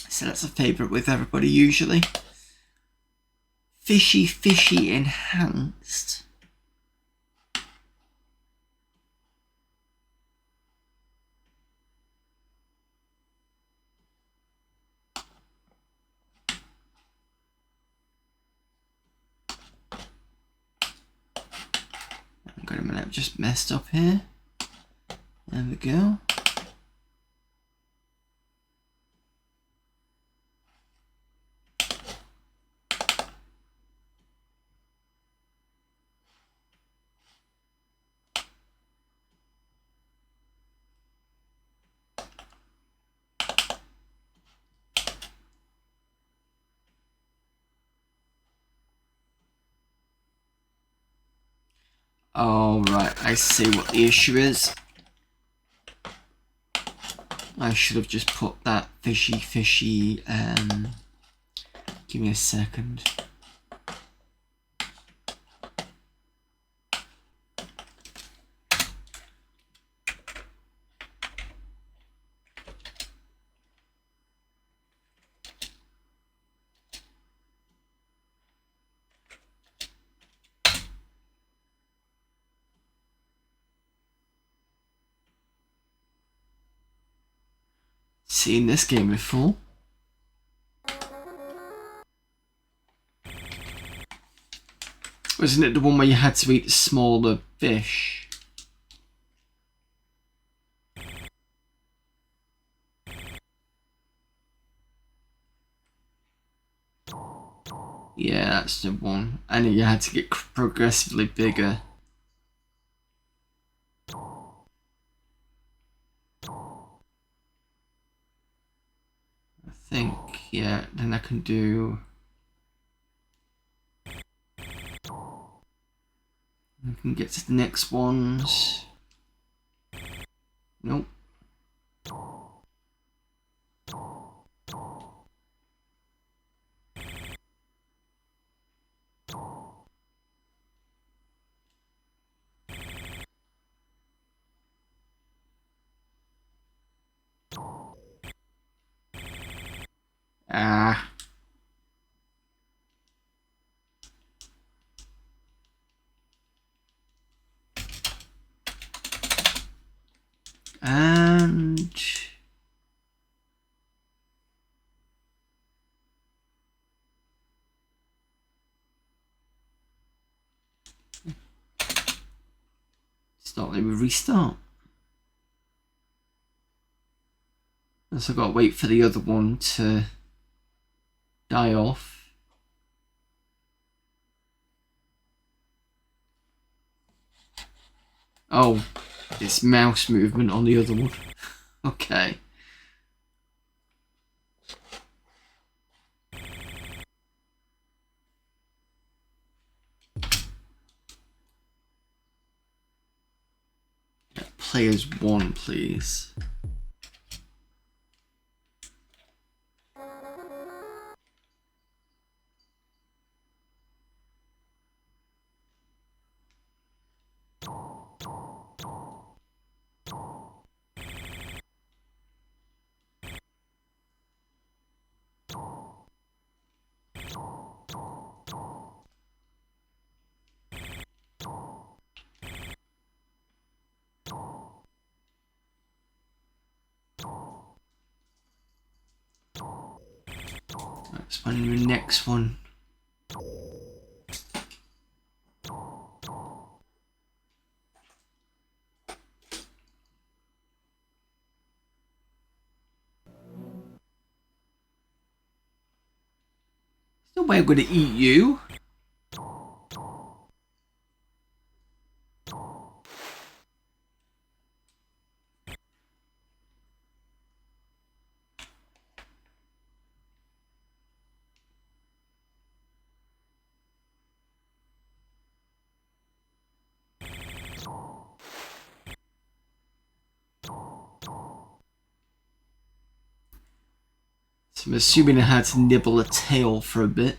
S1: So that's a favourite with everybody usually. Fishy Enhanced. Got a minute, I've just messed up here. There we go. Oh, right, I see what the issue is. I should have just put that fishy, give me a second. Seen this game before. Wasn't it the one where you had to eat smaller fish? Yeah, that's the one. And you had to get progressively bigger. think, yeah, then I can do... I can get to the next ones. Nope. Ah. And... it's not letting me restart. So I've got to wait for the other one to die off. Oh, it's mouse movement on the other one. Okay. Players 1, please. Let's find the next one. No way I'm gonna eat you. So I'm assuming I had to nibble a tail for a bit.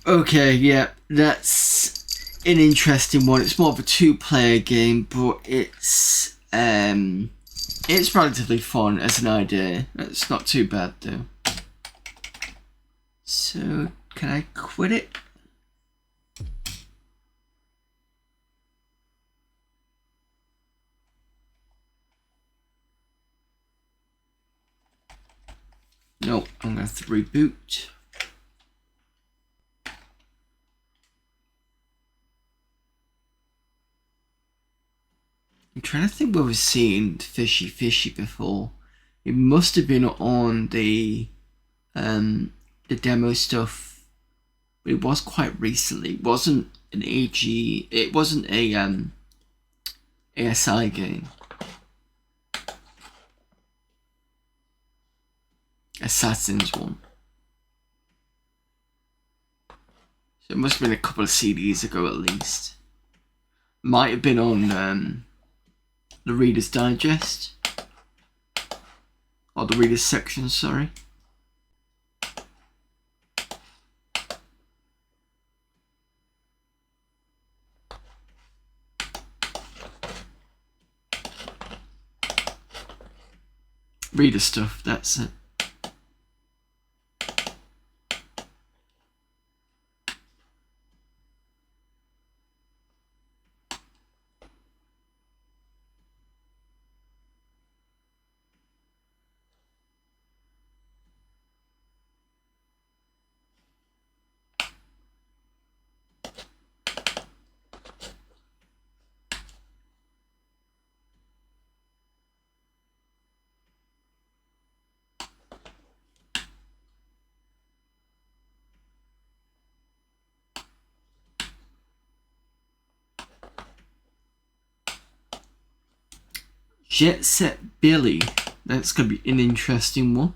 S1: Okay, yeah, that's an interesting one. It's more of a two-player game, but it's relatively fun as an idea. It's not too bad though. So, can I quit it? Nope, I'm gonna have to reboot. I'm trying to think where we've seen Fishy before. It must have been on the demo stuff, but it was quite recently. It wasn't an AG. It wasn't a ASI game. Assassin's one. So it must have been a couple of CDs ago at least. Might have been on the Reader's Digest. Or the Reader's Section, sorry. reader stuff, that's it. Jet Set Billy. That's going to be an interesting one.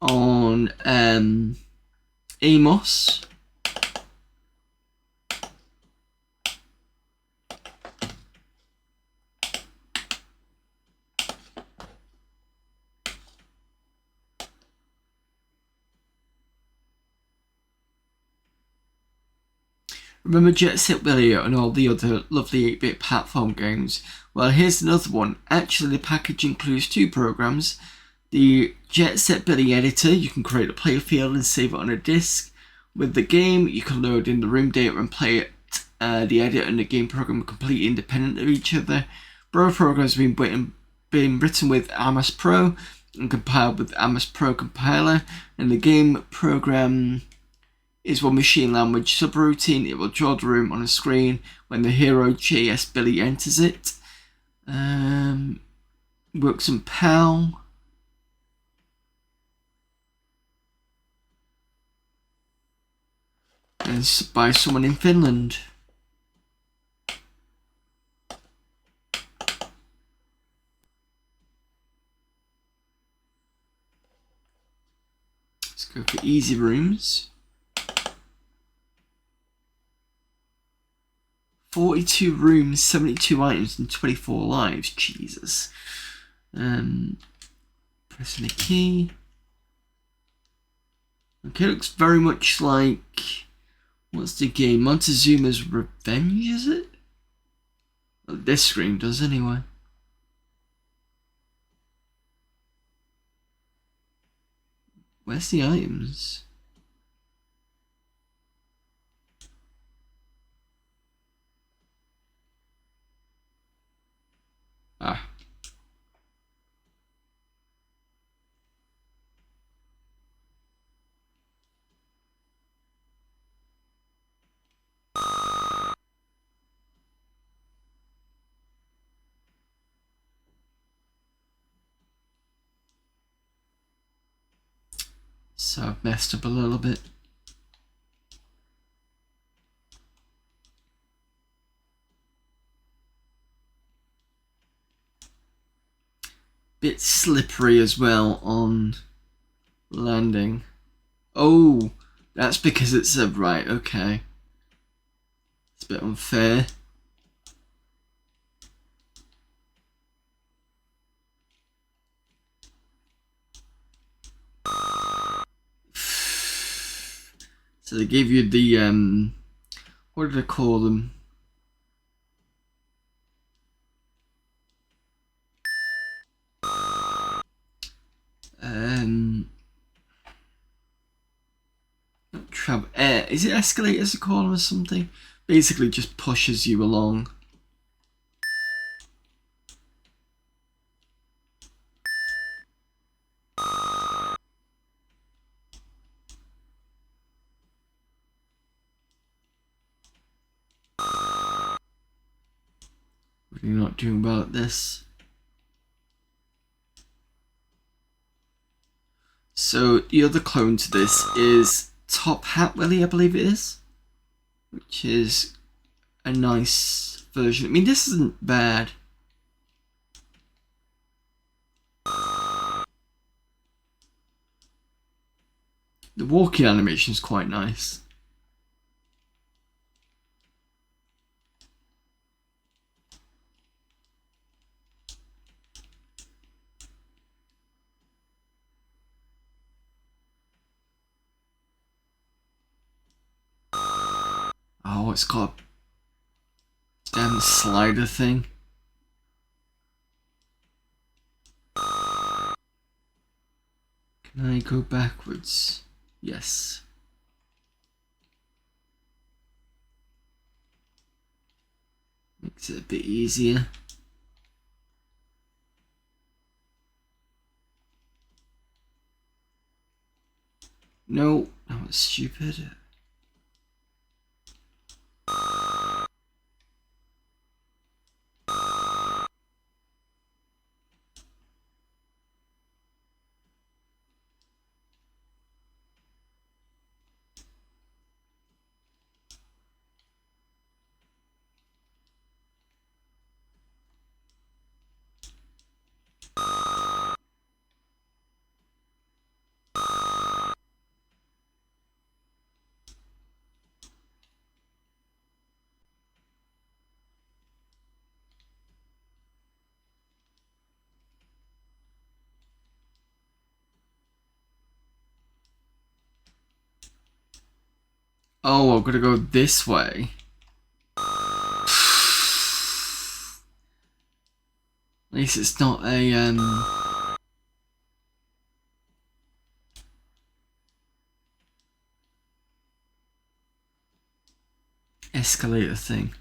S1: On Amos. Remember Jet Set Willy and all the other lovely 8-bit platform games? Well, here's another one. Actually, the package includes 2 programs. The Jet Set Billy editor, you can create a playfield and save it on a disk. With the game, you can load in the room data and play it. The editor and the game program are completely independent of each other. Both programs have been written with Amos Pro and compiled with Amos Pro compiler, and the game program is one machine language subroutine. It will draw the room on a screen when the hero JS Billy enters it. Works on PAL. And it's by someone in Finland. Let's go for easy rooms. 42 rooms, 72 items, and 24 lives. Jesus. Pressing a key. Okay, looks very much like... What's the game? Montezuma's Revenge, is it? Well, this screen does anyway. Where's the items? Ah. So I've messed up a little bit. Bit slippery as well on landing. Oh, that's because it's a right, okay. It's a bit unfair. So they gave you the what did I call them? Is it escalators to call them or something? Basically just pushes you along. What are you not doing about this? So the other clone to this is Top Hat Willy, I believe it is, which is a nice version. I mean, this isn't bad. The walking animation is quite nice. Oh, it's got Damn slider thing. Can I go backwards? Yes. Makes it a bit easier. No, that was stupid. Oh, I've got to go this way. At least it's not a escalator thing.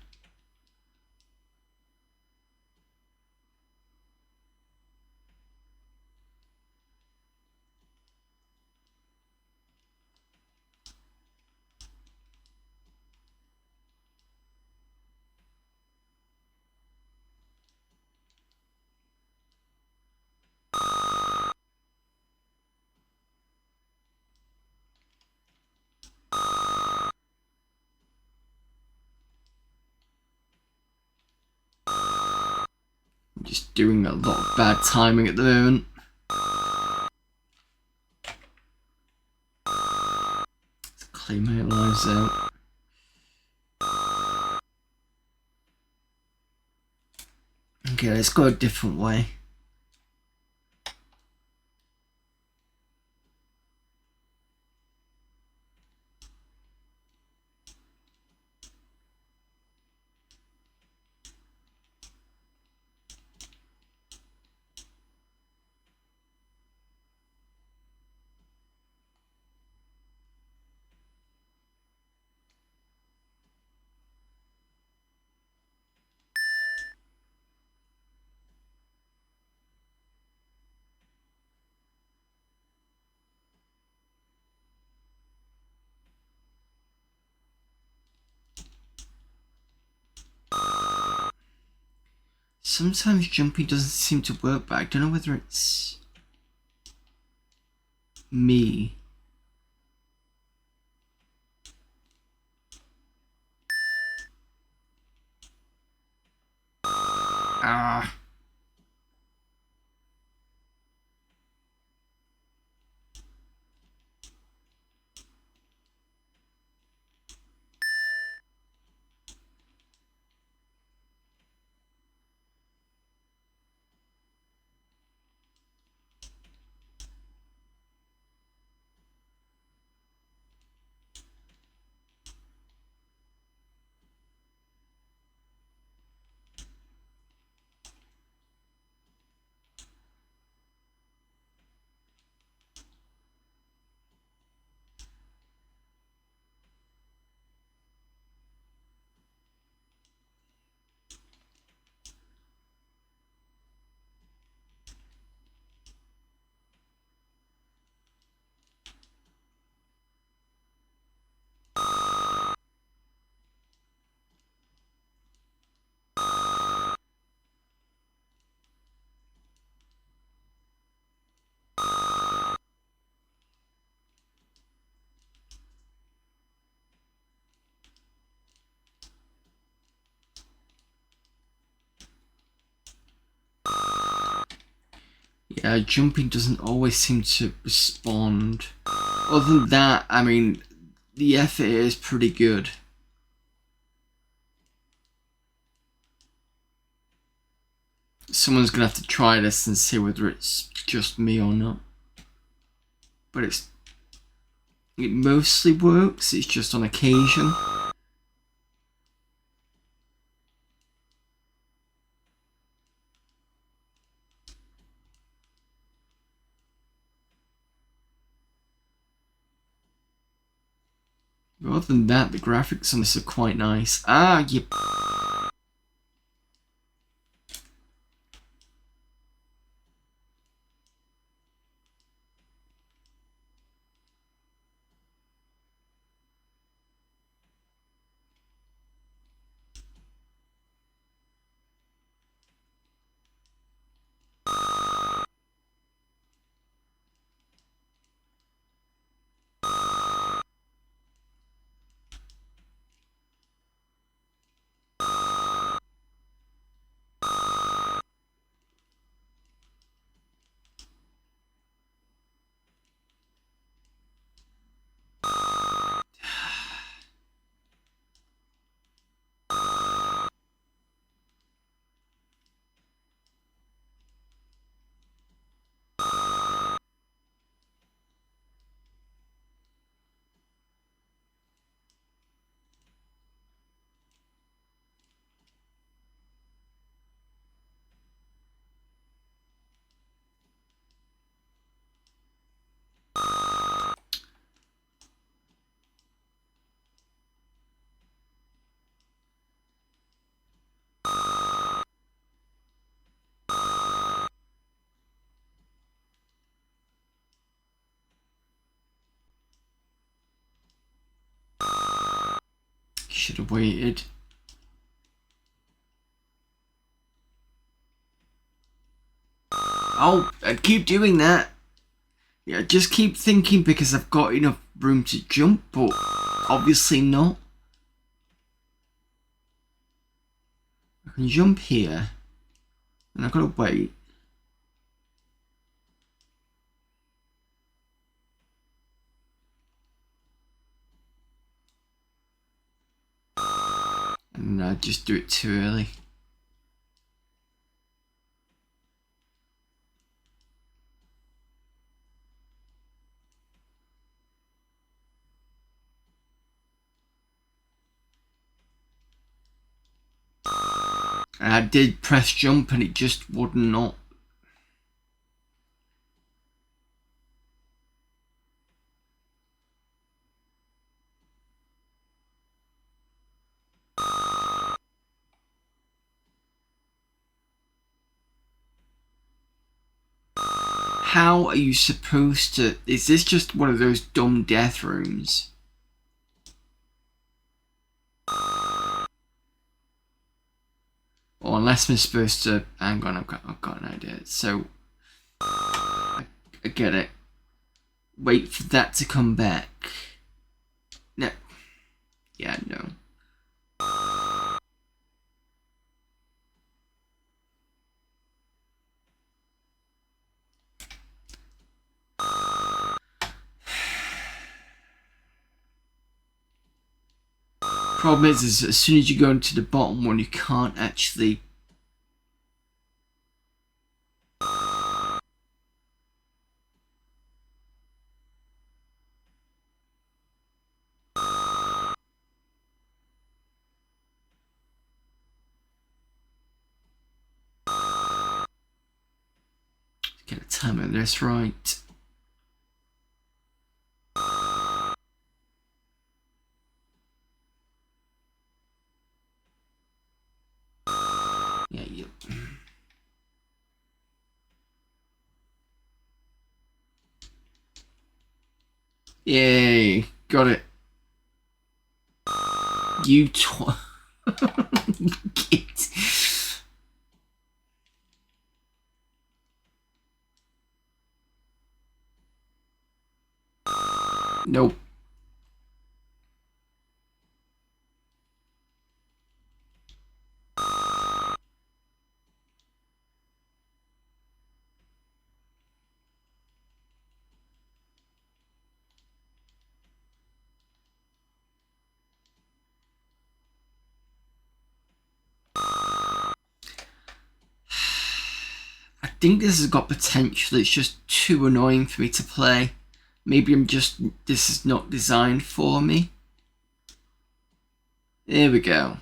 S1: I'm just doing a lot of bad timing at the moment. Let's clear my lives out. Okay, let's go a different way. Sometimes jumping doesn't seem to work, but I don't know whether it's me. Ah. Yeah, jumping doesn't always seem to respond. Other than that, I mean, the effort is pretty good. Someone's gonna have to try this and see whether it's just me or not. But it mostly works, it's just on occasion. Other than that, the graphics on this are quite nice. Ah, you... Should have waited. Oh, I'd keep doing that. Yeah, just keep thinking because I've got enough room to jump, but obviously not. I can jump here, and I've got to wait. And I just do it too early. And I did press jump and it just would not. How are you supposed to... Is this just one of those dumb death rooms? Or unless I'm supposed to... Hang on, I've got an idea. So... I get it. Wait for that to come back. No. Yeah, no. Problem is as soon as you go into the bottom one, you can't actually... Get a time on this right. Yeah, yep. Yay, got it. You Git. Nope. I think this has got potential, it's just too annoying for me to play. Maybe this is not designed for me. There we go.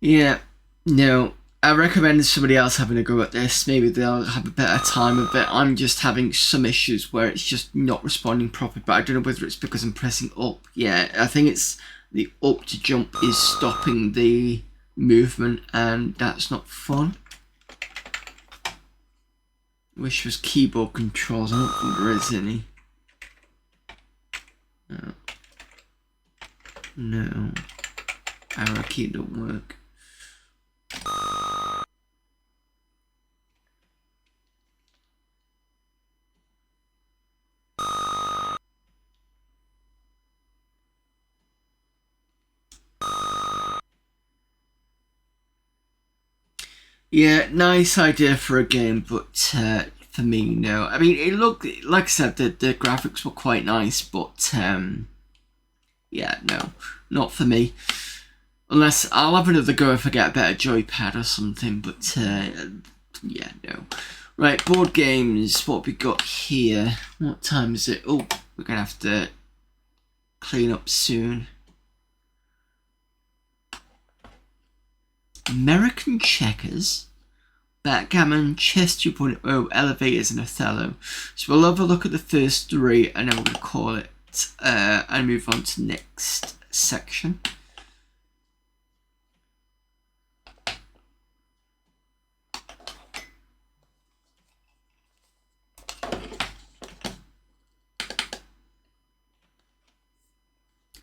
S1: Yeah, no. I recommend somebody else having a go at this. Maybe they'll have a better time of it. I'm just having some issues where it's just not responding properly, but I don't know whether it's because I'm pressing up. Yeah, I think it's the up to jump is stopping the movement, and that's not fun. Wish there was keyboard controls. I don't think there is any. No. No. Arrow key don't work. Yeah, nice idea for a game, but for me, no. I mean, it looked, like I said, the graphics were quite nice, but yeah, no, not for me. Unless I'll have another go if I get a better joypad or something, but yeah, no. Right, board games, what we got here? What time is it? Oh, we're gonna have to clean up soon. American Checkers, Backgammon, Chess 2.0, Elevators, and Othello. So we'll have a look at the first three, and then we're going to call it and move on to the next section.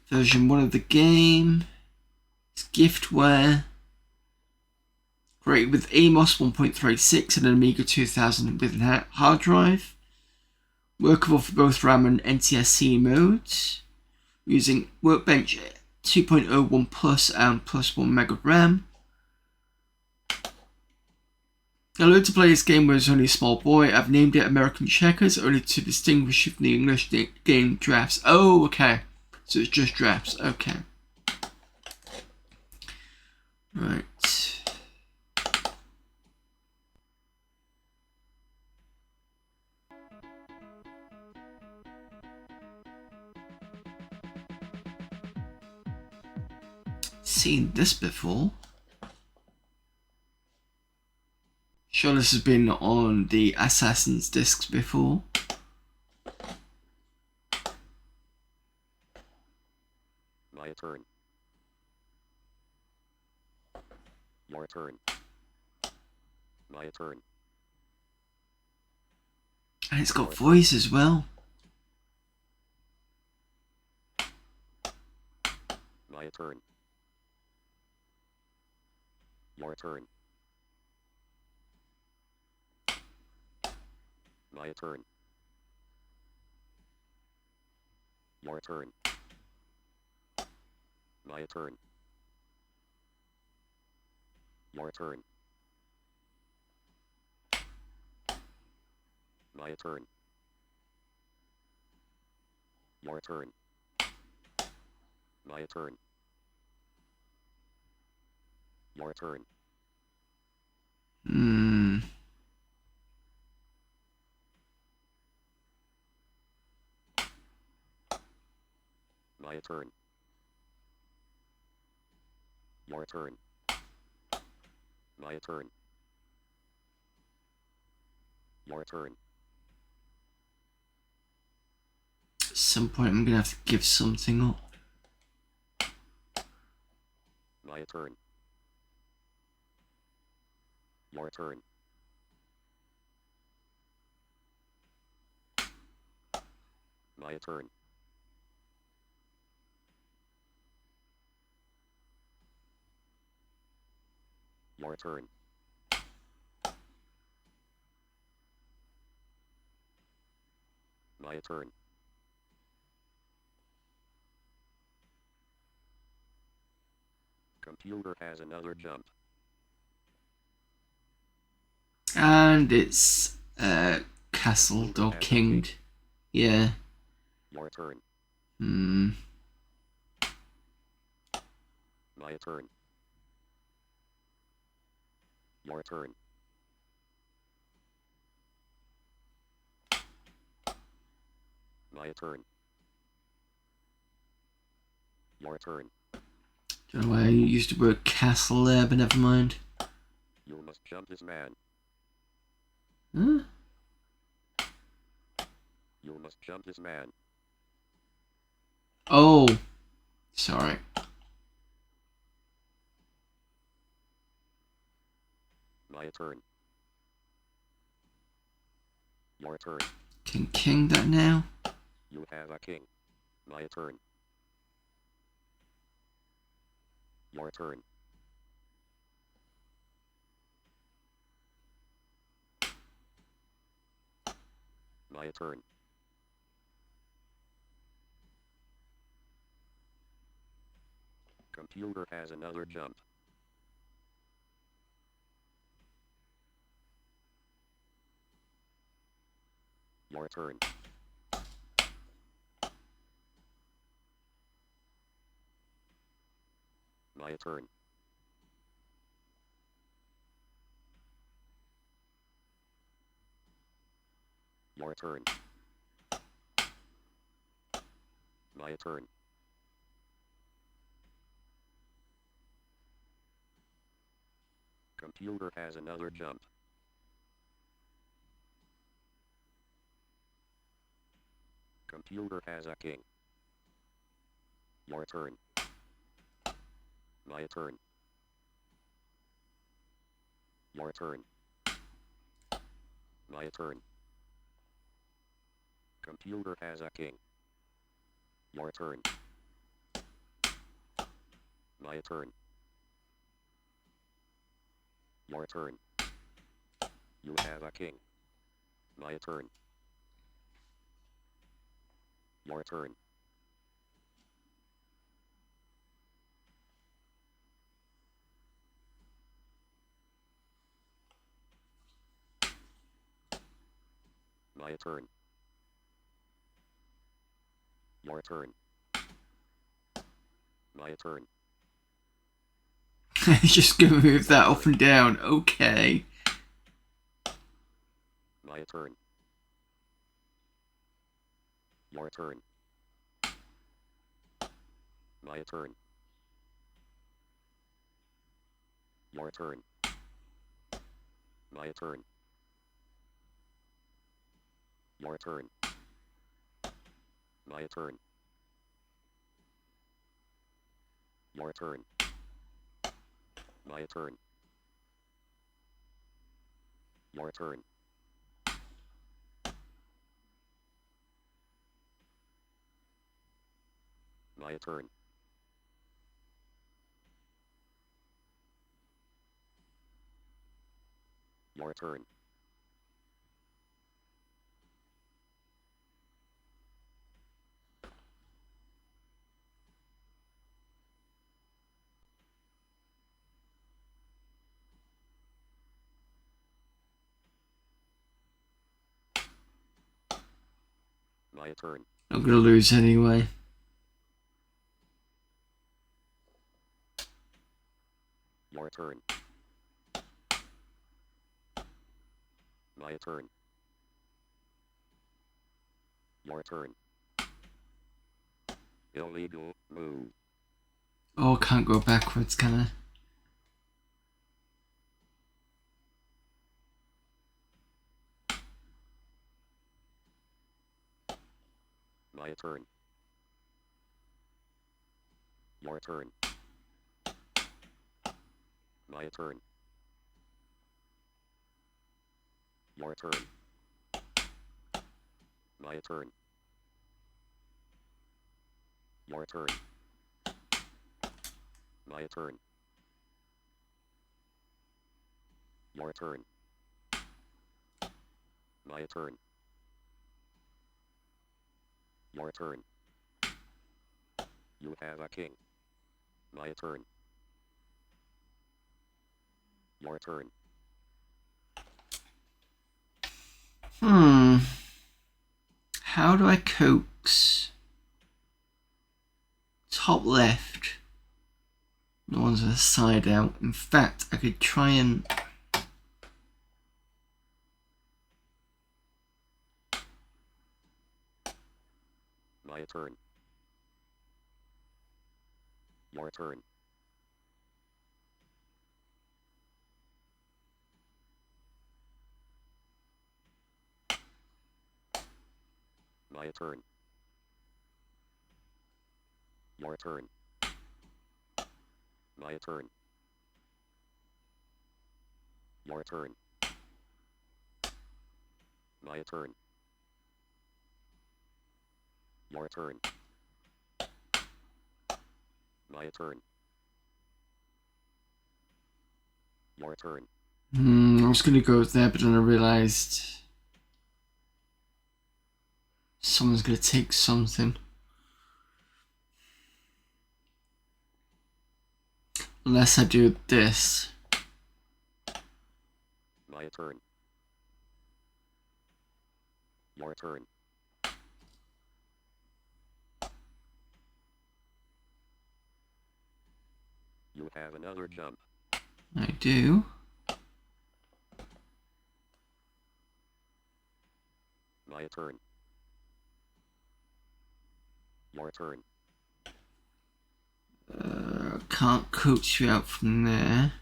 S1: Version 1 of the game. It's giftware. Created with AMOS 1.36 and an Amiga 2000 with a hard drive. Workable for both RAM and NTSC modes. Using Workbench 2.01 Plus and plus 1 Mega RAM. I learned to play this game when I was only a small boy. I've named it American Checkers only to distinguish it from the English game drafts. Oh, okay. So it's just drafts. Okay. Right. Seen this before. Sure, this has been on the Assassin's discs before.
S5: My turn. Your turn. My turn.
S1: And it's got voice as well.
S5: My turn. Your turn. My turn. Your turn. My turn. Your turn. My turn. Your turn. My turn. Your turn. My turn. Your turn. My turn. Your turn.
S1: At some point I'm gonna have to give something up.
S5: My turn. Your turn. My turn. Your turn. My turn. Computer has another jump.
S1: And it's castled or kinged. Yeah.
S5: Your turn. My turn. Your turn. My turn. Your turn.
S1: Don't know why I used the word castle there, but never mind.
S5: You must jump this man.
S1: Huh?
S5: You must jump this man.
S1: Oh, sorry.
S5: My turn. Your turn.
S1: Can king that now?
S5: You have a king. My turn. Your turn. My turn. Computer has another jump. Your turn. My turn. Your turn. My turn. Computer has another jump. Computer has a king. Your turn. My turn. Your turn. My turn. Computer has a king. Your turn. My turn. Your turn. You have a king. My turn. Your turn. My turn. Your turn. My turn.
S1: Just gonna move that up and down. Okay.
S5: My turn. Your turn. My turn. Your turn. My turn. Your turn. My turn. Your turn. My turn. Your turn. My turn. Your turn. My turn.
S1: I'm gonna lose anyway.
S5: Your turn. My turn. Your turn. Illegal move.
S1: Oh, I can't go backwards, can I?
S5: My turn. Your turn. My turn. Your turn. My turn. Your turn. My turn. Your turn. My turn. Your turn. You have a king. My turn. Your turn.
S1: How do I coax? Top left. The ones with the side out. In fact, I could try and...
S5: My turn. Your turn.
S8: My turn. Your turn. My turn. Your turn. My turn. Your turn. My turn. Your turn.
S1: I was gonna go there, but then I realised someone's gonna take something. Unless I do this.
S8: My turn. Your turn. You have another jump.
S1: I do.
S8: My turn. Your turn.
S1: Can't coach you out from there.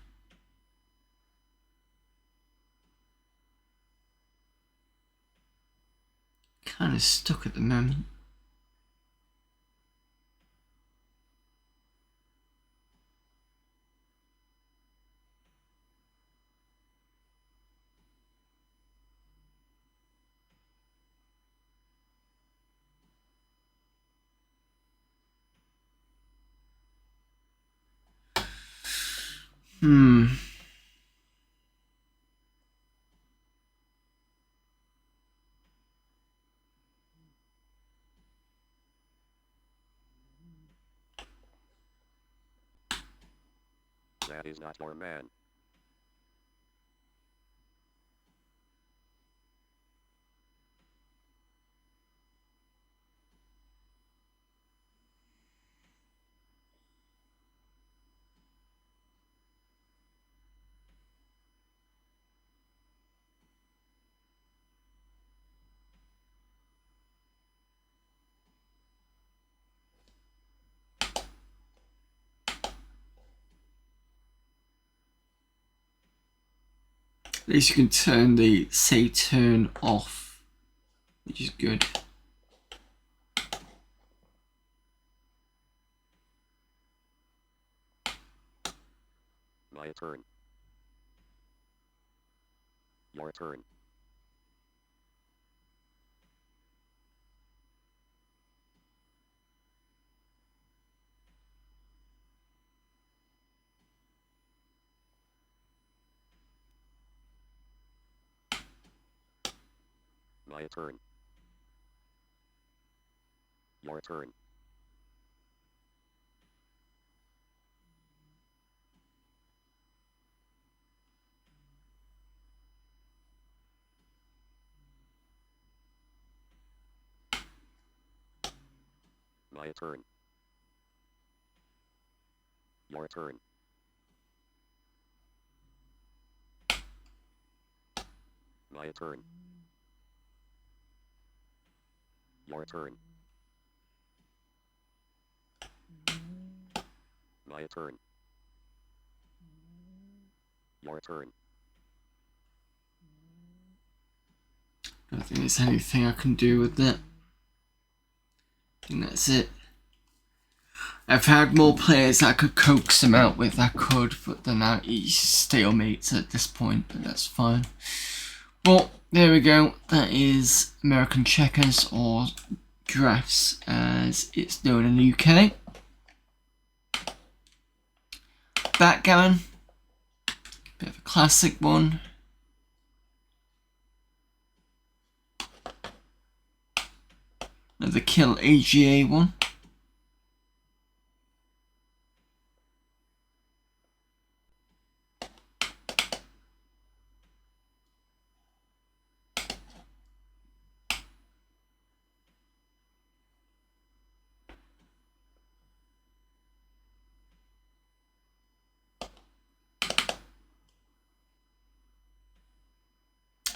S1: Kind of stuck at the moment.
S8: That is not your man.
S1: At least you can turn the say turn off, which is good.
S8: My turn. Your turn. My turn. Your turn. My turn. Your turn. My turn. Your turn. My turn. Your turn.
S1: I don't think there's anything I can do with that. I think that's it. I've had more players I could coax them out with, I could, but then he's stalemates at this point, but that's fine. Well, there we go. That is American checkers, or drafts as it's known in the UK. Backgammon, bit of a classic one. Another Kill AGA one.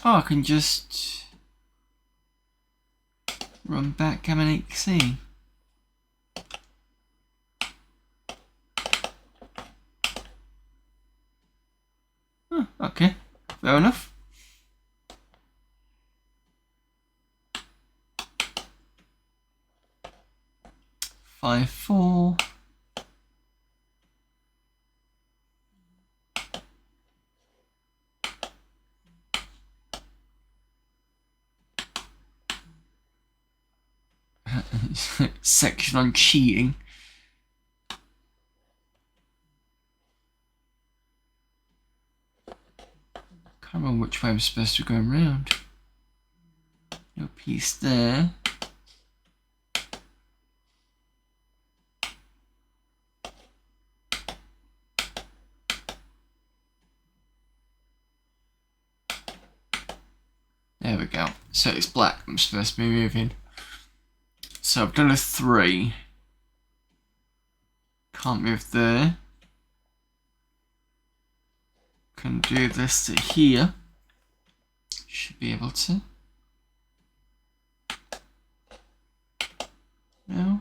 S1: Oh, I can just run Backgammon XE. Oh, okay, fair enough. 5, 4. Section on cheating. Can't remember which way I'm supposed to go around. No piece there. There we go. So it's black. I'm supposed to be moving. So I've done a 3. Can't move there. Can do this to here. Should be able to. No.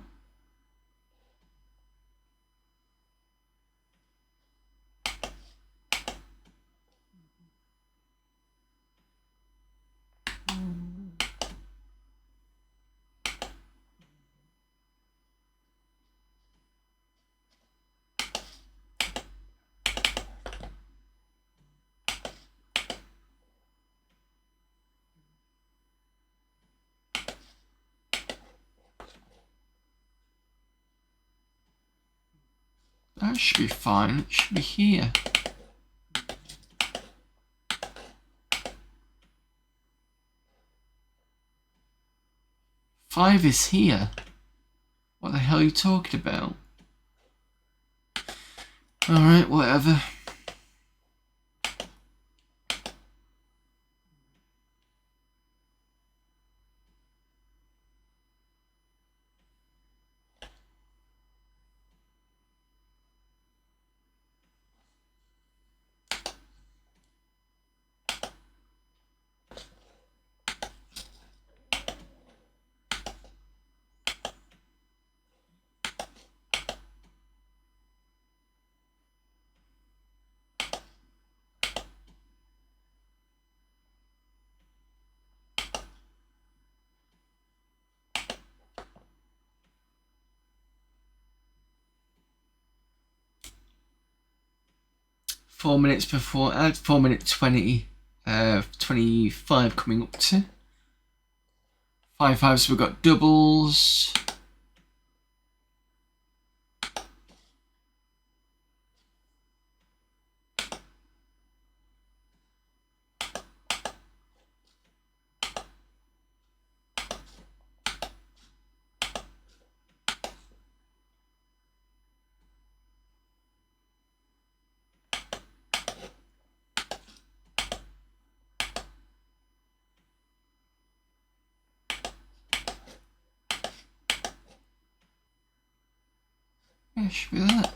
S1: That should be fine. It should be here. Five is here. What the hell are you talking about? Alright, whatever. Four minutes before, 4 minutes 20, 25 coming up to. 5 5s, we've got doubles. Yeah, should be that.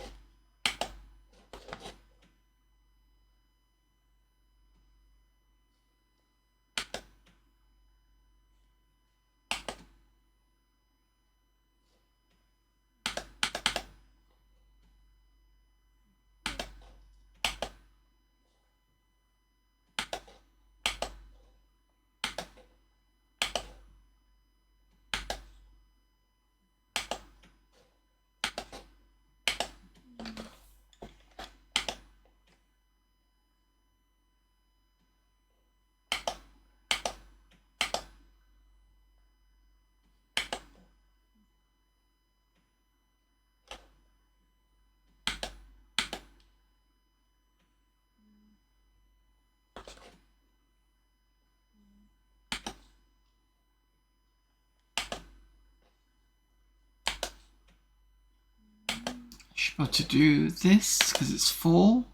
S1: Should be able to do this because it's 4.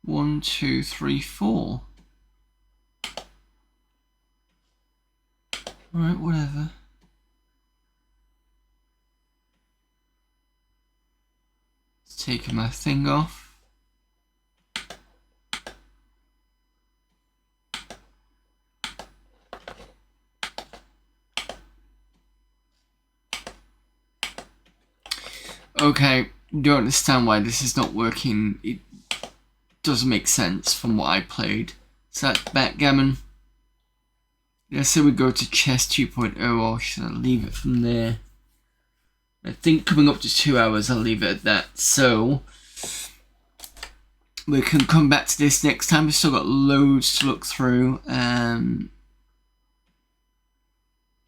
S1: 1, 2, 3, 4. Alright, whatever. It's taking my thing off. Okay, don't understand why this is not working. It doesn't make sense from what I played. So that's Backgammon. Let's say we go to chess 2.0, or should I leave it from there? I think coming up to 2 hours, I'll leave it at that. So we can come back to this next time. We've still got loads to look through.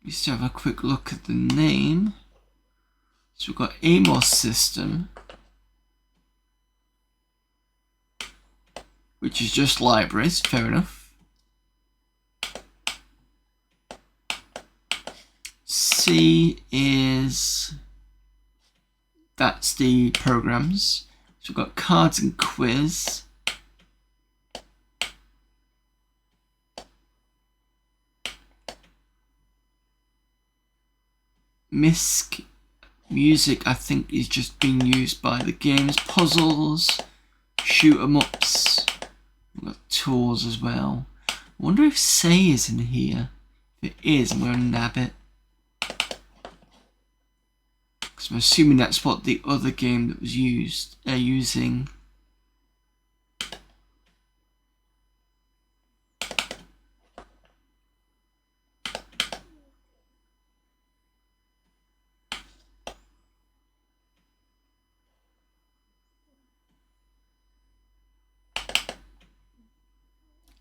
S1: Just have a quick look at the name. So we've got AMOS system, which is just libraries, fair enough. C is, that's the programs. So we've got cards and quiz. MISC music, I think, is just being used by the games. Puzzles, shoot 'em ups. We've got tools as well. I wonder if Say is in here. If it is, I'm going to nab it. Because I'm assuming that's what the other game that was used using.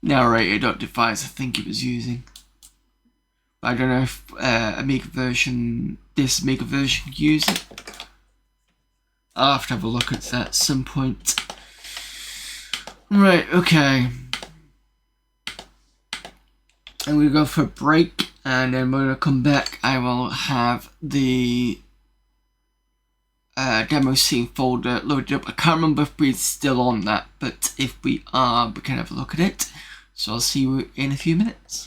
S1: Narrator.device, I think it was using. I don't know if Amiga version, this Amiga version could use it. I'll have to have a look at that at some point. Right, okay. I'm going to go for a break, and then when I come back, I will have the demo scene folder loaded up. I can't remember if we're still on that, but if we are, we can have a look at it. So I'll see you in a few minutes.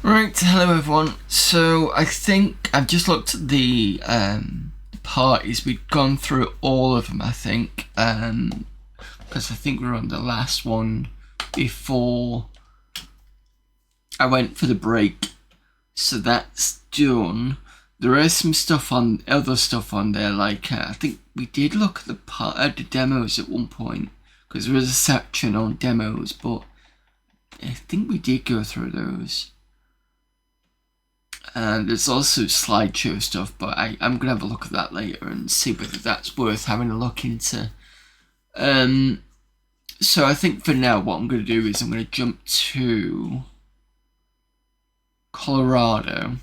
S1: Right, hello everyone. So I think I've just looked at the parties. We've gone through all of them, I think, because I think we were on the last one before I went for the break. So that's done. There is some stuff on other stuff on there, like I think we did look at the demos at one point, because there was a section on demos, but I think we did go through those. And there's also slideshow stuff, but I'm going to have a look at that later and see whether that's worth having a look into. So I think for now what I'm going to do is I'm going to jump to Colorado.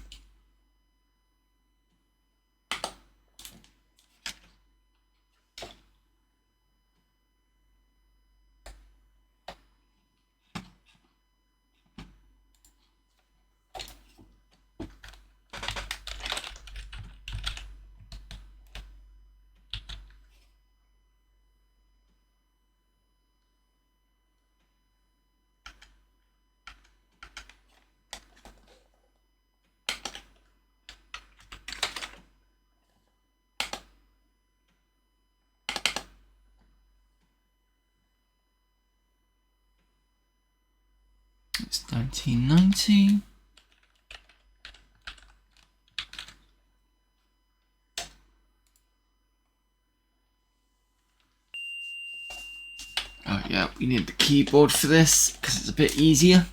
S1: It's 1990. Oh yeah, we need the keyboard for this because it's a bit easier.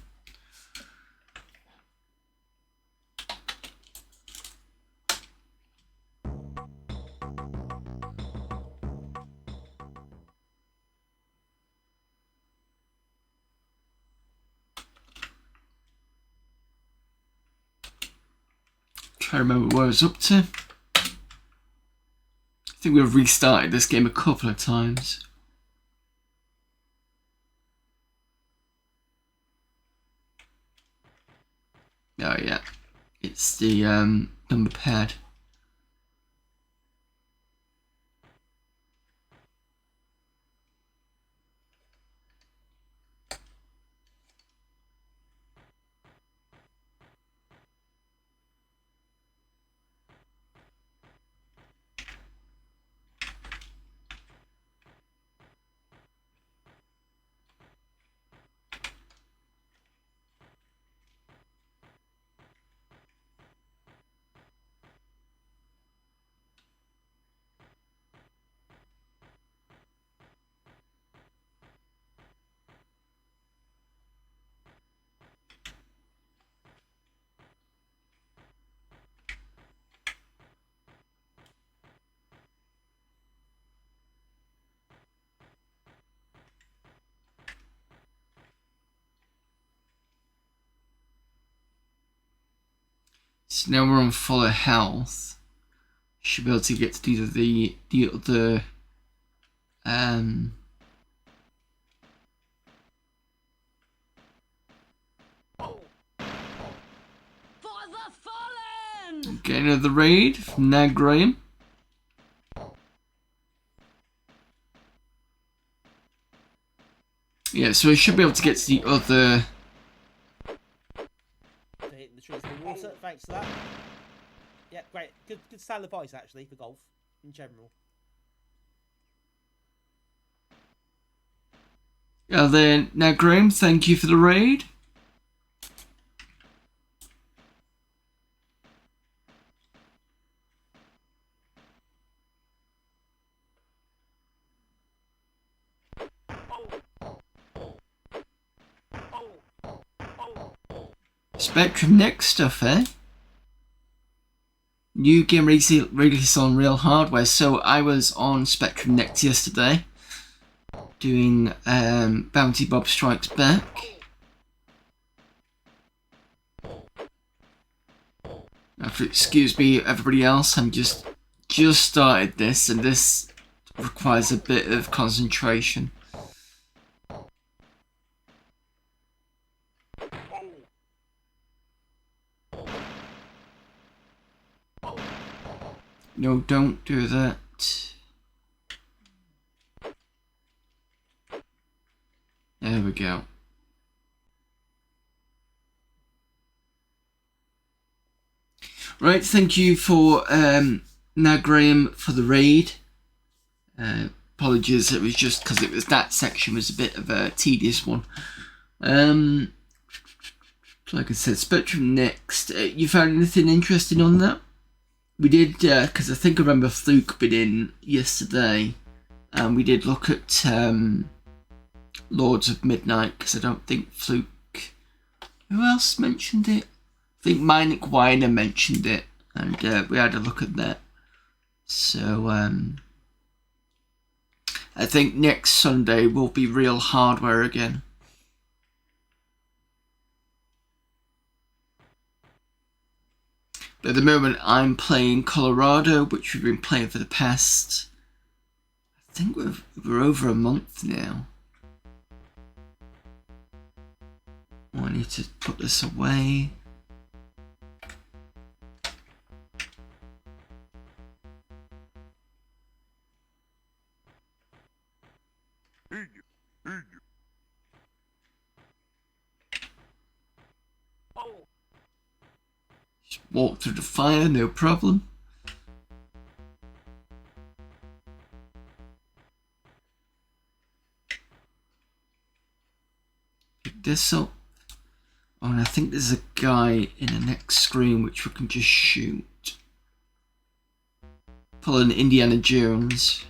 S1: Try to remember where I was up to. I think we've restarted this game a couple of times. Oh yeah, it's the number pad. So now we're on full health. Should be able to get to the other
S2: For the fallen!
S1: get another raid from Nag Graham. Yeah, so we should be able to get to the other.
S9: Hitting the trees with water, thanks for that. Yeah, great. Good style of advice actually for golf in general.
S1: Yeah, then Nag Graham, thank you for the raid. Spectrum Next stuff, eh? New game release on real hardware. So I was on Spectrum Next yesterday doing Bounty Bob Strikes Back. Excuse me, everybody else. I'm just started this, and this requires a bit of concentration. No, don't do that. There we go. Right, thank you for Graham for the raid. Apologies, it was just because it was that section was a bit of a tedious one. Like I said, Spectrum Next. You found anything interesting on that? We did, because I think I remember Fluke been in yesterday, and we did look at Lords of Midnight, because I don't think Fluke... Who else mentioned it? I think Minic Weiner mentioned it, and we had a look at that. So, I think next Sunday will be real hardware again. But at the moment I'm playing Colorado, which we've been playing for the past, I think we're over a month now. Oh, I need to put this away. Just walk through the fire, no problem. Pick this up. Oh, and I think there's a guy in the next screen which we can just shoot. Pulling Indiana Jones.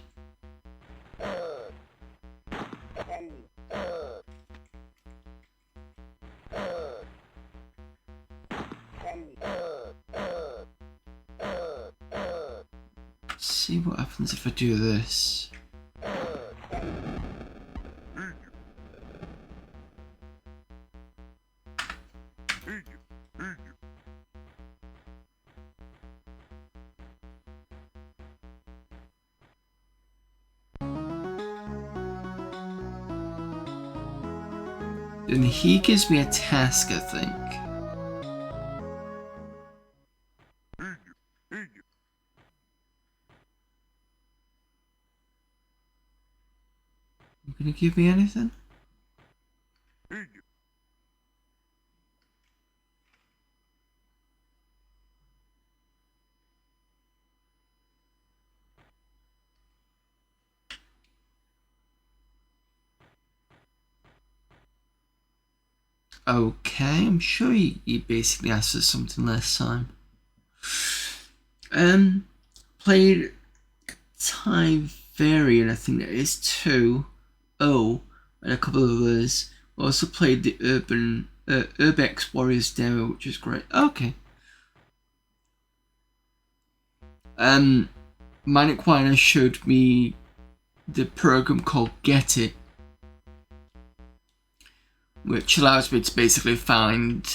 S1: See what happens if I do this. Then he gives me a task, I think. You gonna give me anything? Okay, I'm sure you basically asked for something last time. Played Time Variant, I think that is 2. Oh, and a couple of others. Also played the Urbex Warriors demo, which is great. Okay. Manic Weiner showed me the program called Get It, which allows me to basically find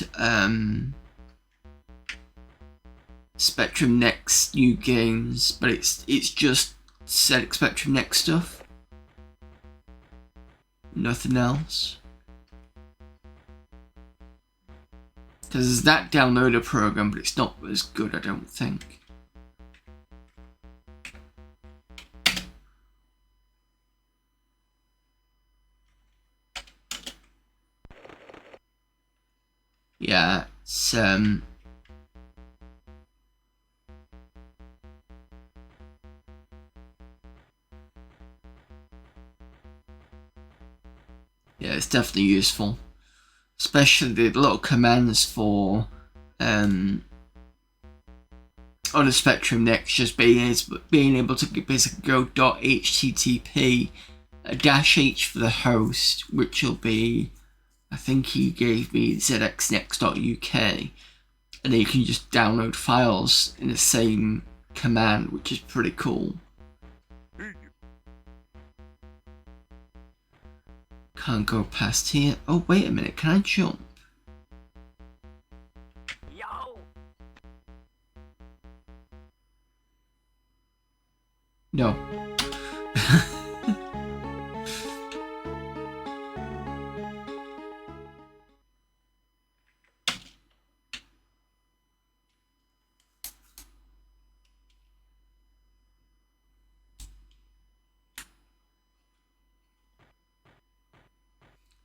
S1: Spectrum Next new games, but it's just Spectrum Next stuff. Nothing else. Because there's that downloader program, but it's not as good, I don't think. Yeah, it's yeah, it's definitely useful, especially the little commands for on the Spectrum Next, just being able to basically go .http -h for the host, which will be I think he gave me zxnext.uk, and then you can just download files in the same command, which is pretty cool. Can't go past here. Oh, wait a minute, can I jump? No.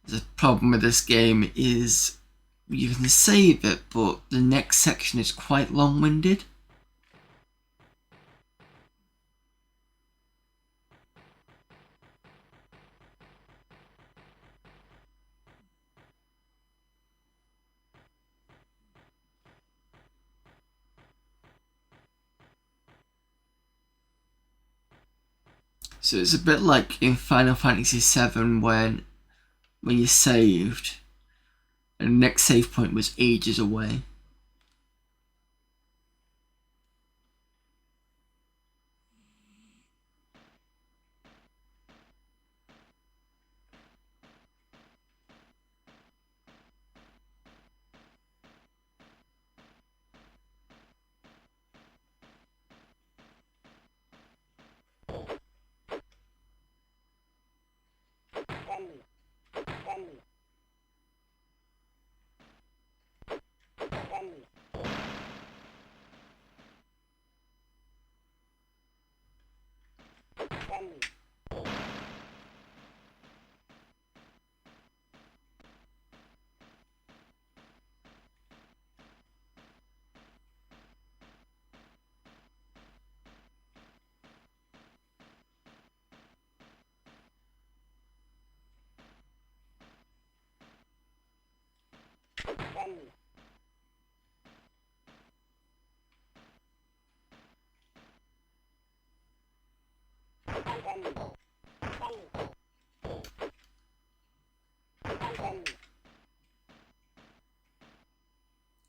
S1: The problem with this game is you can save it, but the next section is quite long-winded. So it's a bit like in Final Fantasy VII when you saved, and the next save point was ages away.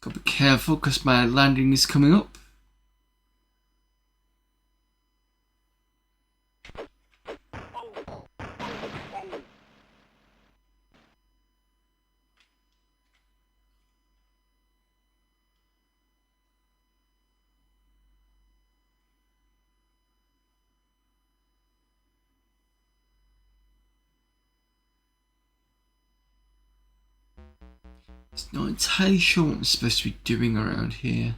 S1: Gotta be careful because my landing is coming up. It's not entirely sure what I'm supposed to be doing around here.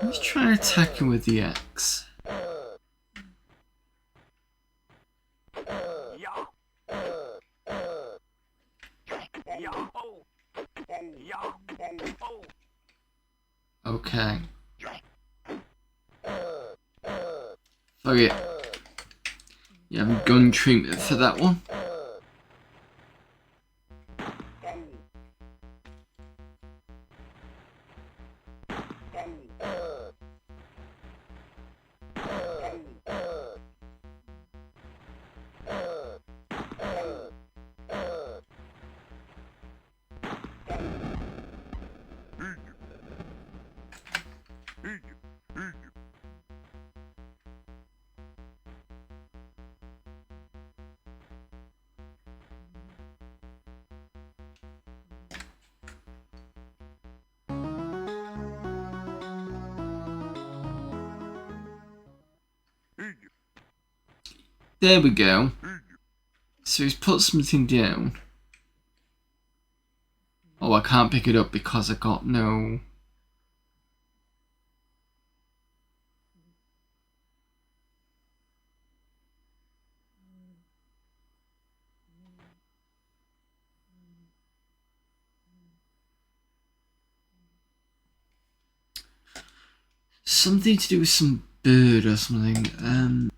S1: Let's try attacking with the axe. Okay. Fuck it. You have a gun treatment for that one. There we go. So he's put something down. Oh, I can't pick it up because I got no... Something to do with some bird or something.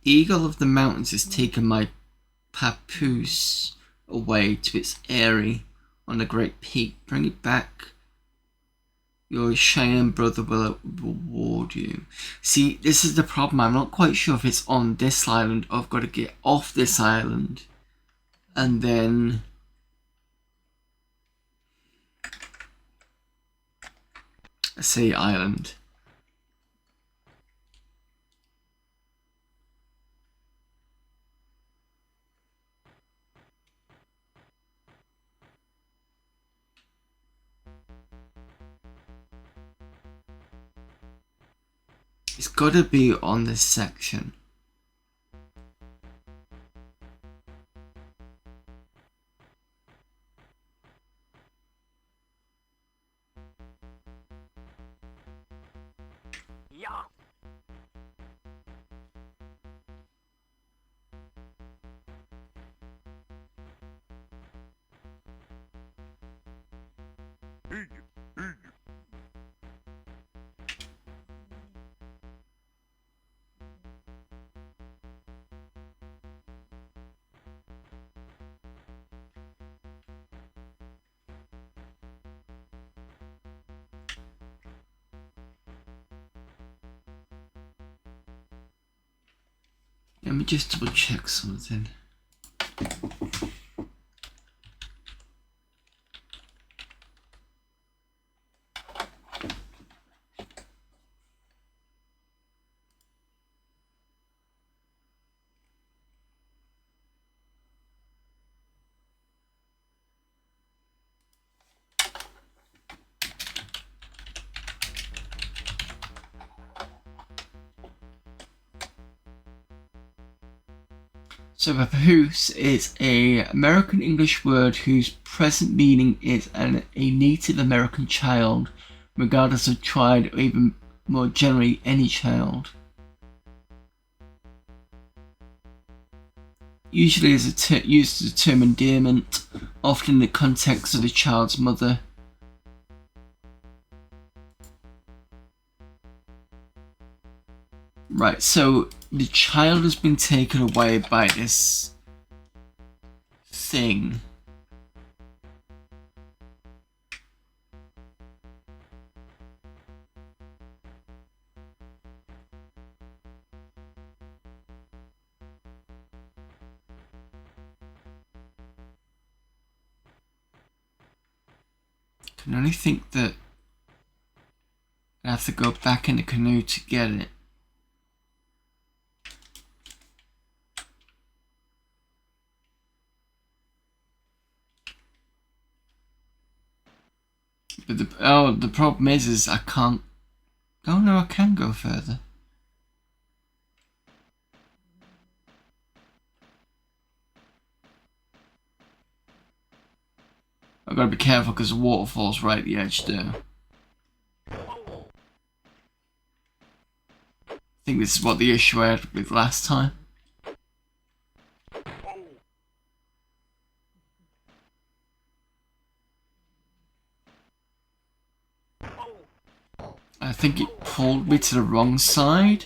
S1: The eagle of the mountains has taken my papoose away to its eyrie on the great peak. Bring it back. Your Cheyenne brother will reward you. See, this is the problem. I'm not quite sure if it's on this island or I've got to get off this island. And then... I say island. It's got to be on this section.
S6: Yeah.
S1: Let me just double check something. So papoose is a American English word whose present meaning is a Native American child, regardless of tribe or even more generally any child. Usually is used as a term endearment, often in the context of the child's mother. Right, so the child has been taken away by this thing. I can only think that I have to go back in the canoe to get it. But the problem is I can't. Oh no, I can go further. I've got to be careful because the waterfall's right at the edge there. I think this is what the issue I had with last time. I think it pulled me to the wrong side.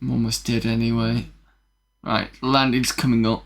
S1: I'm almost dead anyway. Right, landing's coming up.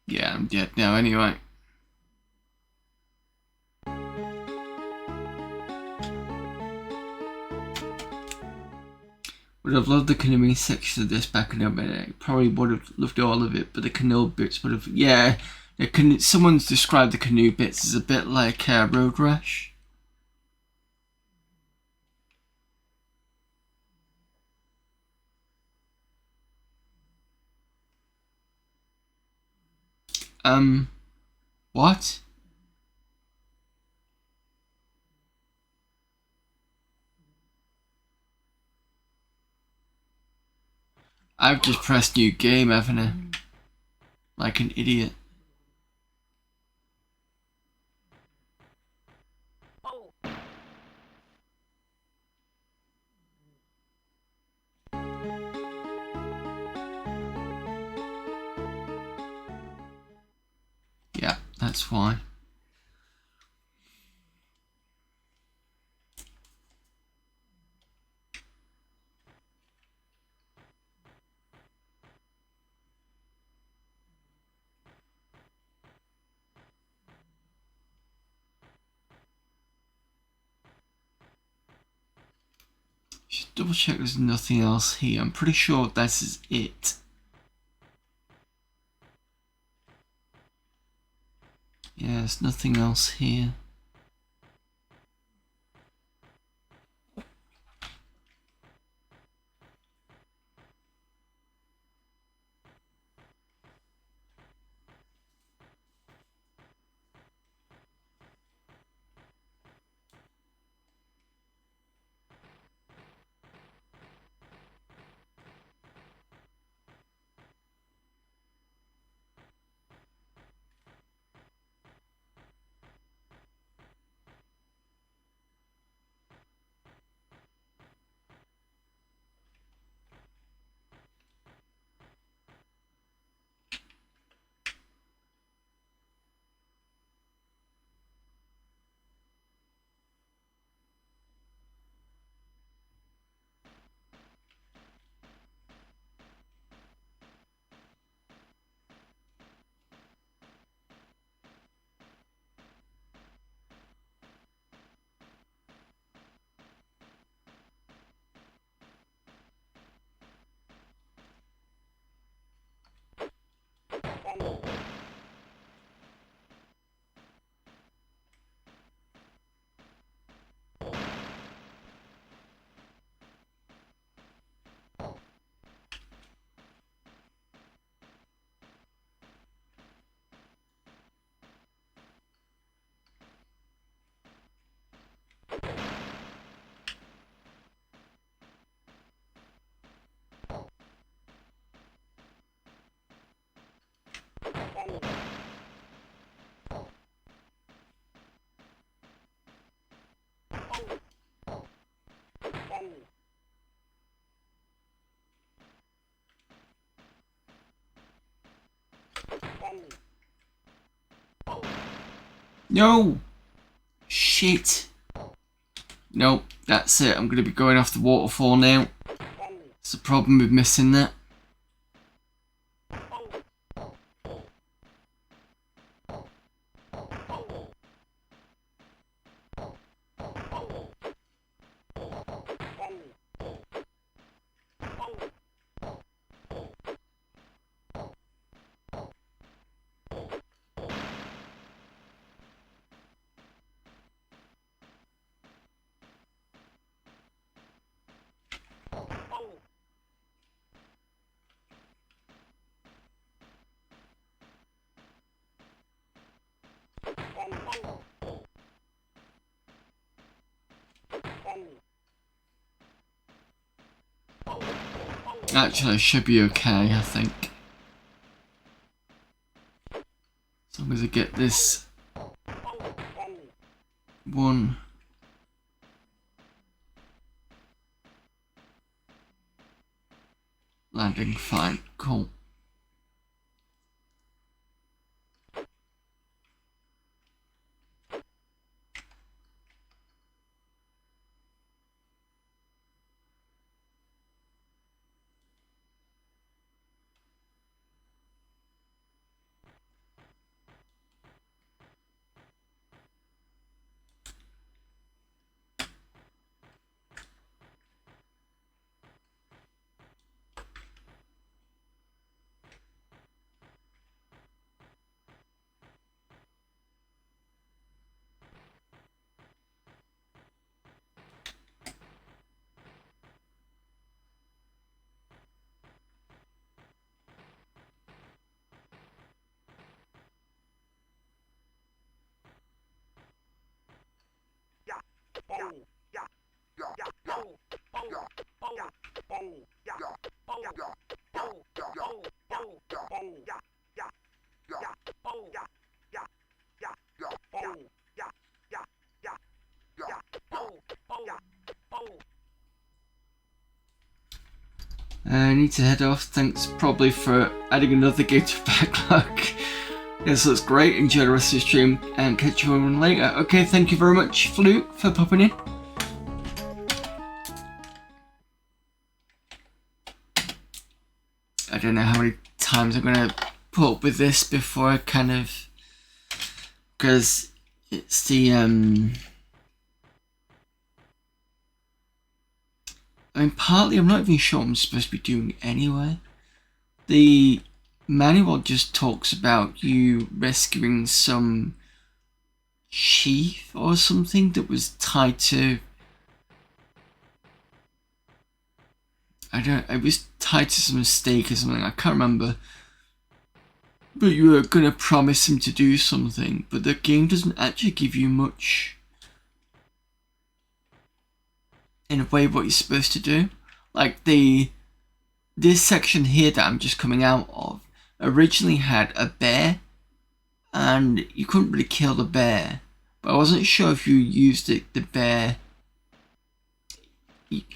S1: Yeah, I'm dead now anyway. Would have loved the canoeing section of this back in the day. Probably would have loved all of it, but the canoe bits would have. Yeah, someone's described the canoe bits as a bit like Road Rash. What? I've just pressed new game, haven't I? Like an idiot. Yeah, that's fine. Just double check there's nothing else here. I'm pretty sure this is it. Yeah, there's nothing else here. No! Shit! Nope, that's it. I'm going to be going off the waterfall now. It's the problem with missing that. Actually, I should be okay, I think. As long as I get this one. Landing fine, cool. I need to head off. Thanks probably for adding another game to backlog. Yes, that's great. Enjoy the rest of the stream and catch you on later. Okay, thank you very much, Fluke, for popping in. I don't know how many times I'm gonna put up with this before I kind of, because it's the I mean, partly I'm not even sure what I'm supposed to be doing anyway. The manual just talks about you rescuing some sheath or something that was tied to, it was tied to some stake or something, I can't remember. But you were gonna promise him to do something, but the game doesn't actually give you much in a way what you're supposed to do. Like this section here that I'm just coming out of originally had a bear, and you couldn't really kill the bear, but I wasn't sure if you used the bear.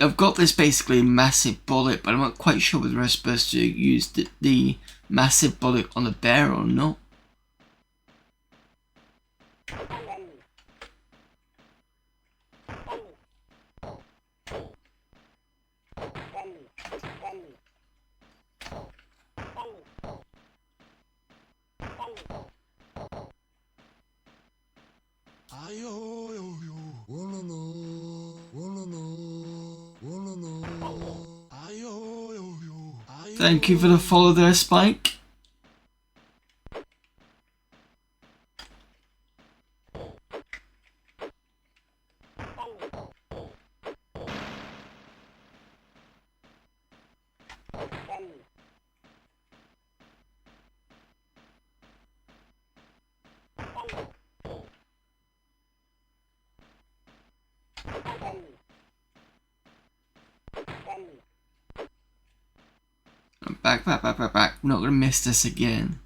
S1: I've got this basically massive bullet, but I'm not quite sure whether I'm supposed to use the massive bullet on the bear or not. Thank you for the follow there, Spike. Back. I'm not gonna miss this again.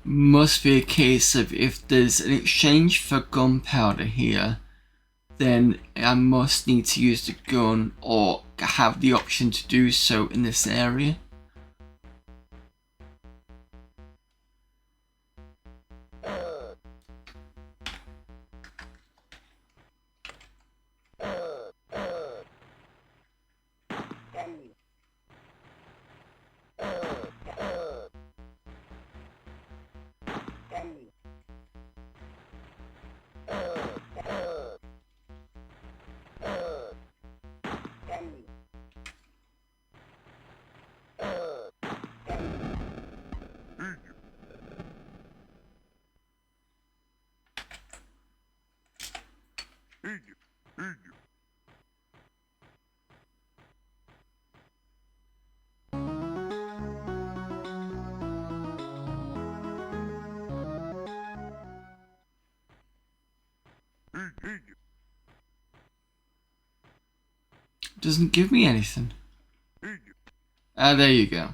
S1: must be a case of if there's an exchange for gunpowder here, then I must need to use the gun or have the option to do so in this area. Doesn't give me anything. Ah, there you go.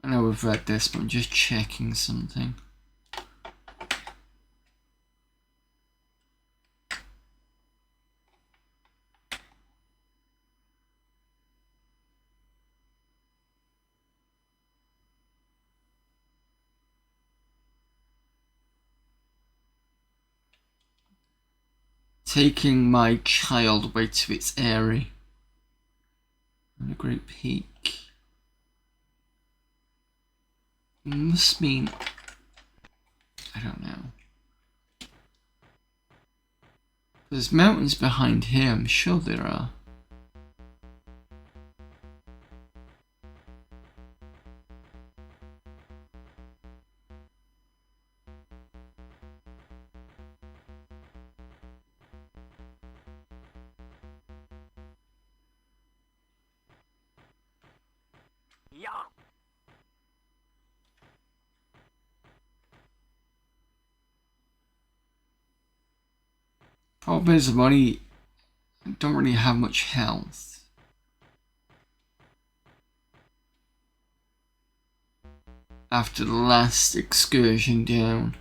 S1: I know we've read this, but I'm just checking something. Taking my child away to its eyrie. And a great peak. Must mean... I don't know. There's mountains behind here, I'm sure there are. Problem is, I don't really have much health. After the last excursion down.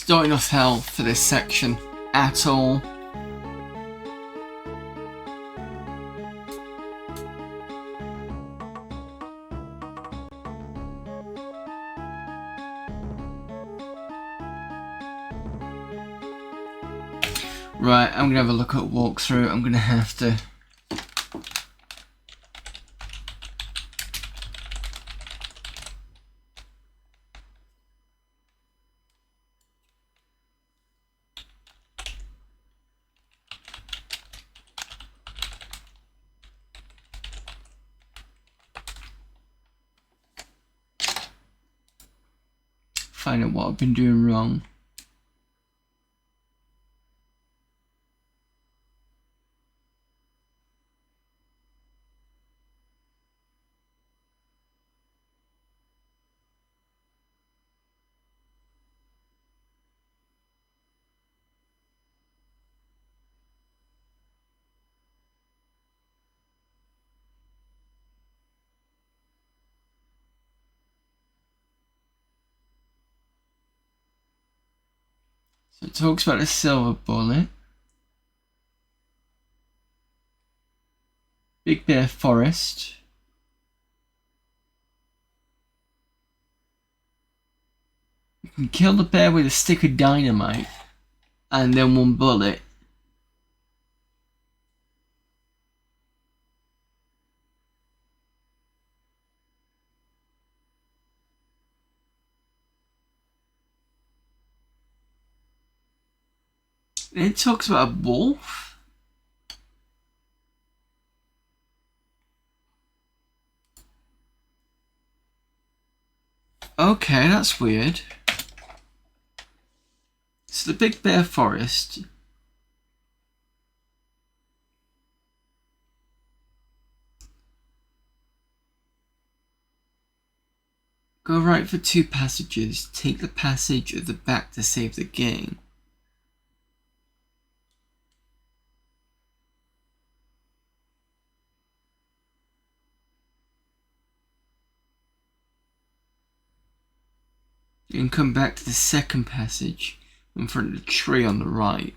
S1: It's not enough health for this section at all. Right, I'm gonna have a look at walkthrough. I'm gonna have to. Find out what I've been doing wrong. So it talks about the silver bullet, Big Bear Forest, you can kill the bear with a stick of dynamite and then one bullet. It talks about a wolf. Okay, that's weird. So the Big Bear Forest. Go right for 2 passages. Take the passage at the back to save the game. You can come back to the second passage in front of the tree on the right.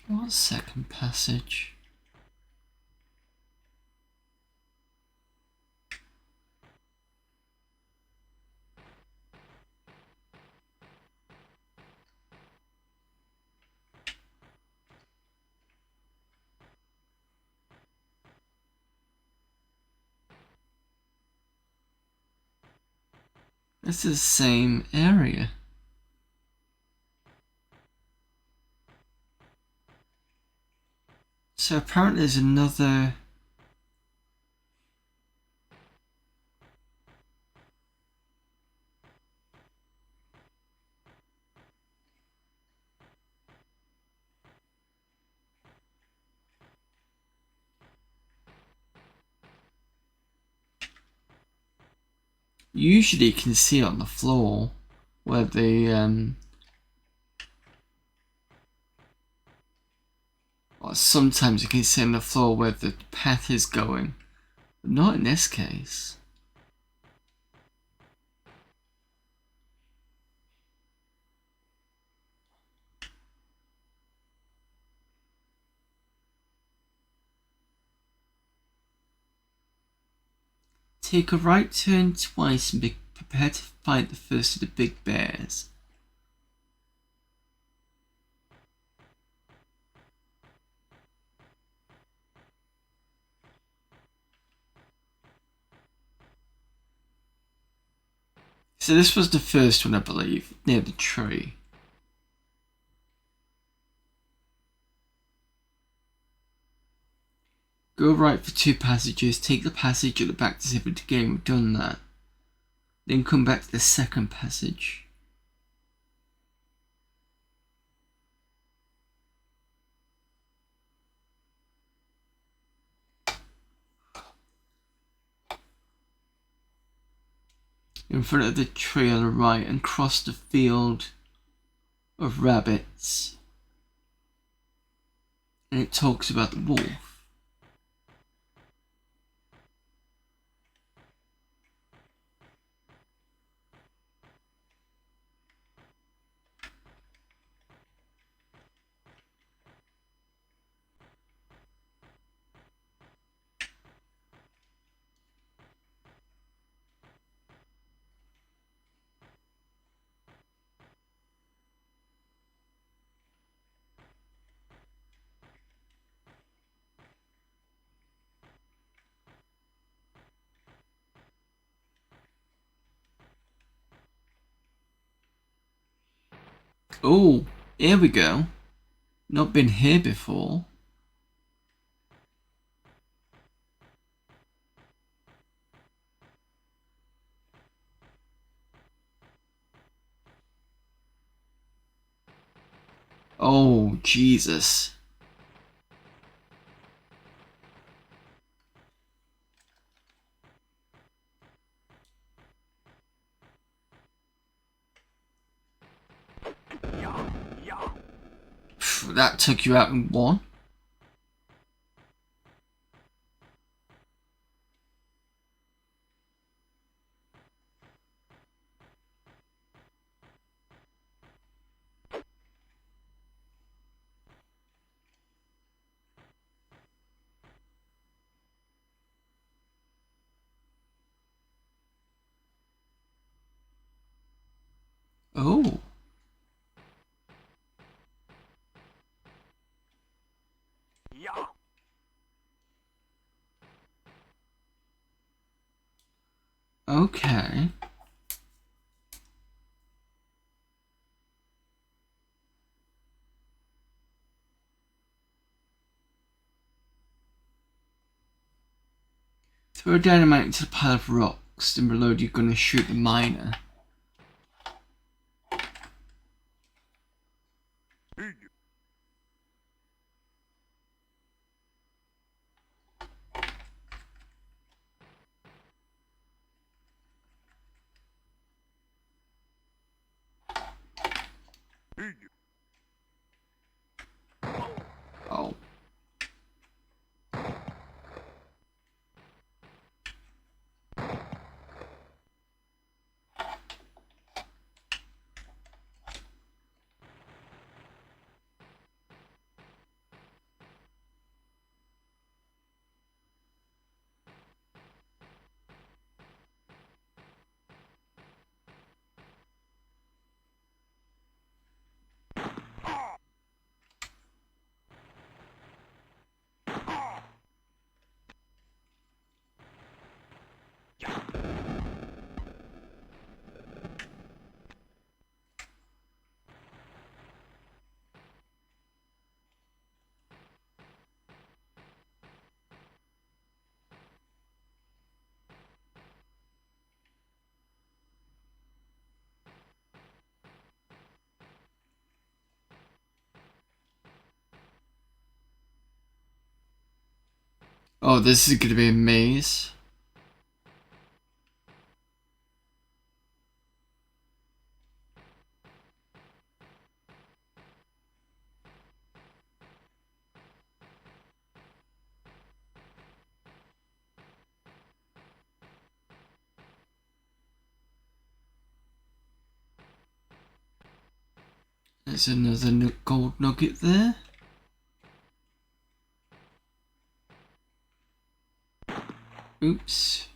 S1: What second passage? This is the same area. So apparently there's another... Usually you can see on the floor where the or sometimes you can see on the floor where the path is going, but not in this case. Take a right turn twice and be prepared to fight the first of the big bears. So this was the first one, I believe, near the tree. Go right for 2 passages, take the passage at the back to zip into the game. We've done that. Then come back to the second passage. In front of the tree on the right and cross the field of rabbits. And it talks about the wolf. Oh, here we go. Not been here before. Oh, Jesus. That took you out in one. Oh. Okay. Throw dynamite into the pile of rocks, then reload your gun and shoot the miner. Oh. Oh, this is gonna be a maze. There's another gold nugget there. Oops.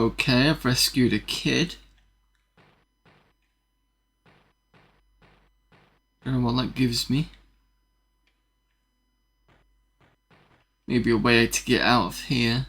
S1: Okay, I've rescued a kid. Don't know what that gives me. Maybe a way to get out of here.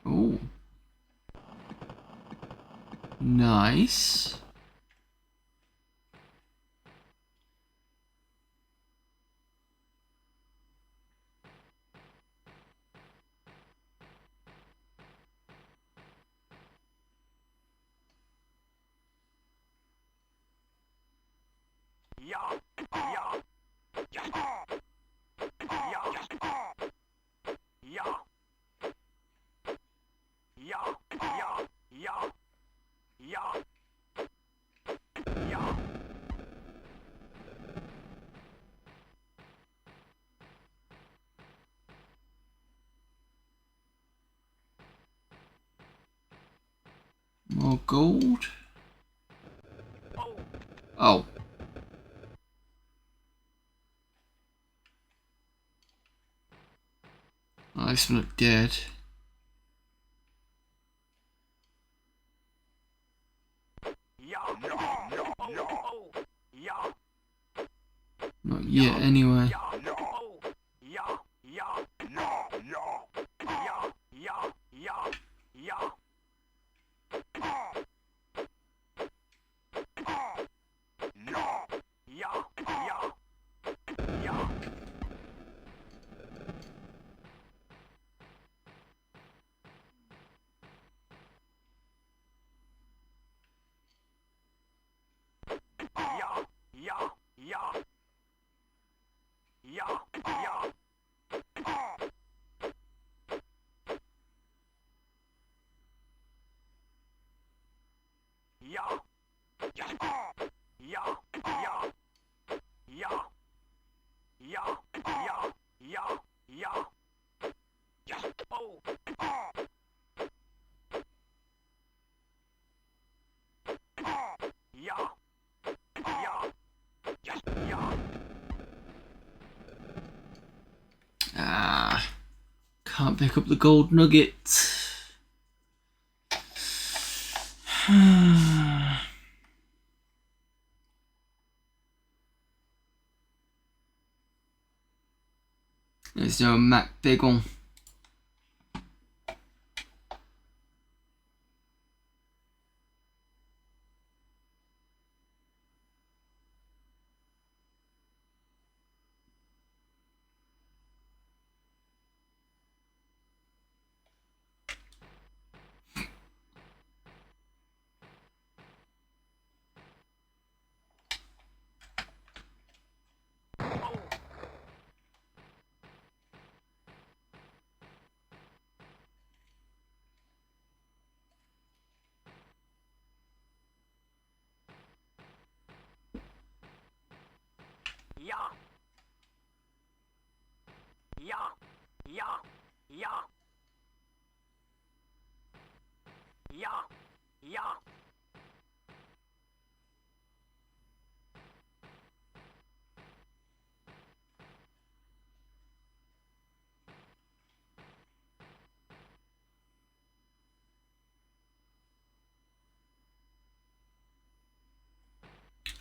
S1: Oh. Nice. More gold. Oh. Oh, this one not dead. Not yet, anyway. Ah, can't pick up the gold nugget. There's no Mac Bagel.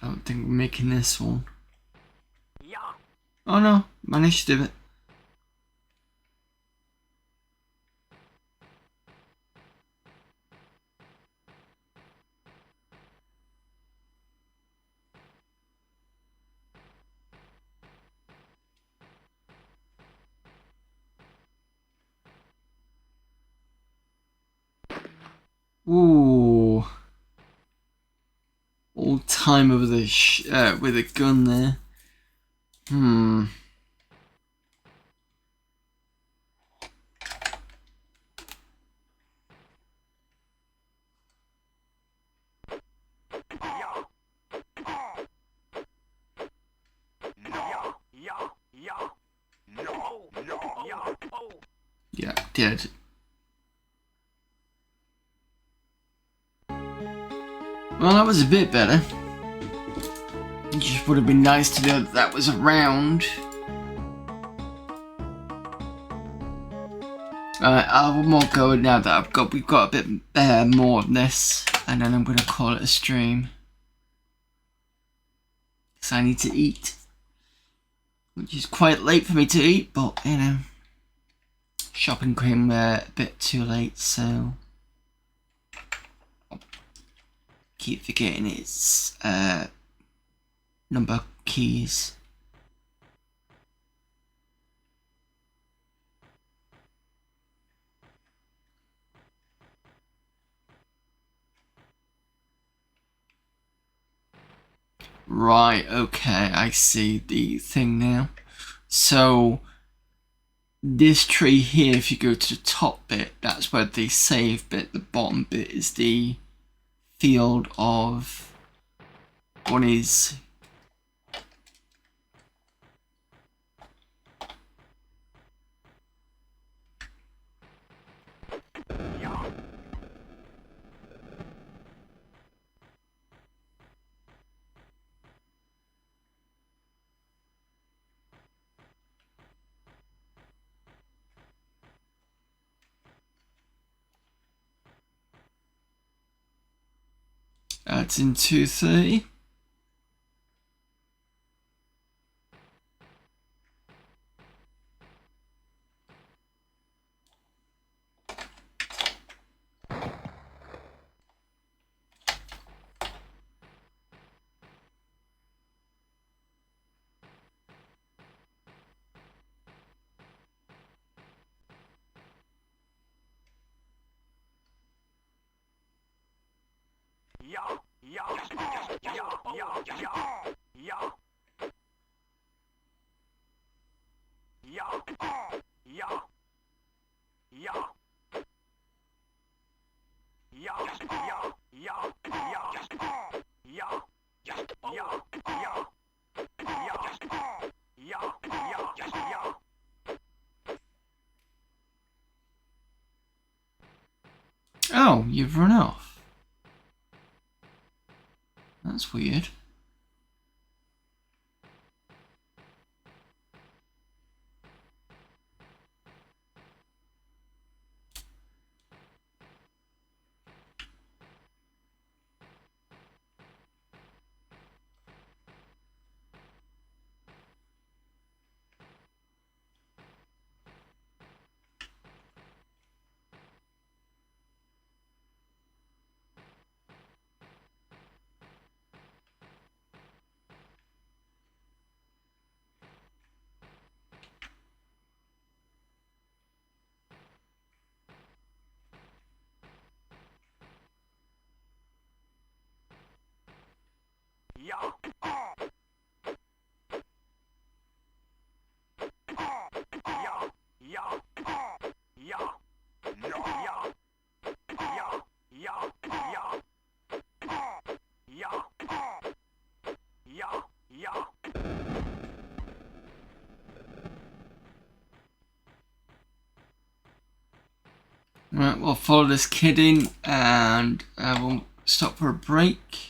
S1: I don't think we're making this one. Oh no, managed to do it. Ooh. All time with a gun there. Hmm. Yeah, did. Well, that was a bit better. It just would have been nice to know that that was around. I will more go now that we've got a bit more of this, and then I'm gonna call it a stream. Because I need to eat. Which is quite late for me to eat, but you know. Shopping came a bit too late, so keep forgetting its number keys. Right, okay, I see the thing now. So this tree here, if you go to the top bit, that's where the save bit, the bottom bit is the field of what is that's in 230. Oh, you've run off. That's weird. Right, we'll follow this kid in and we'll stop for a break.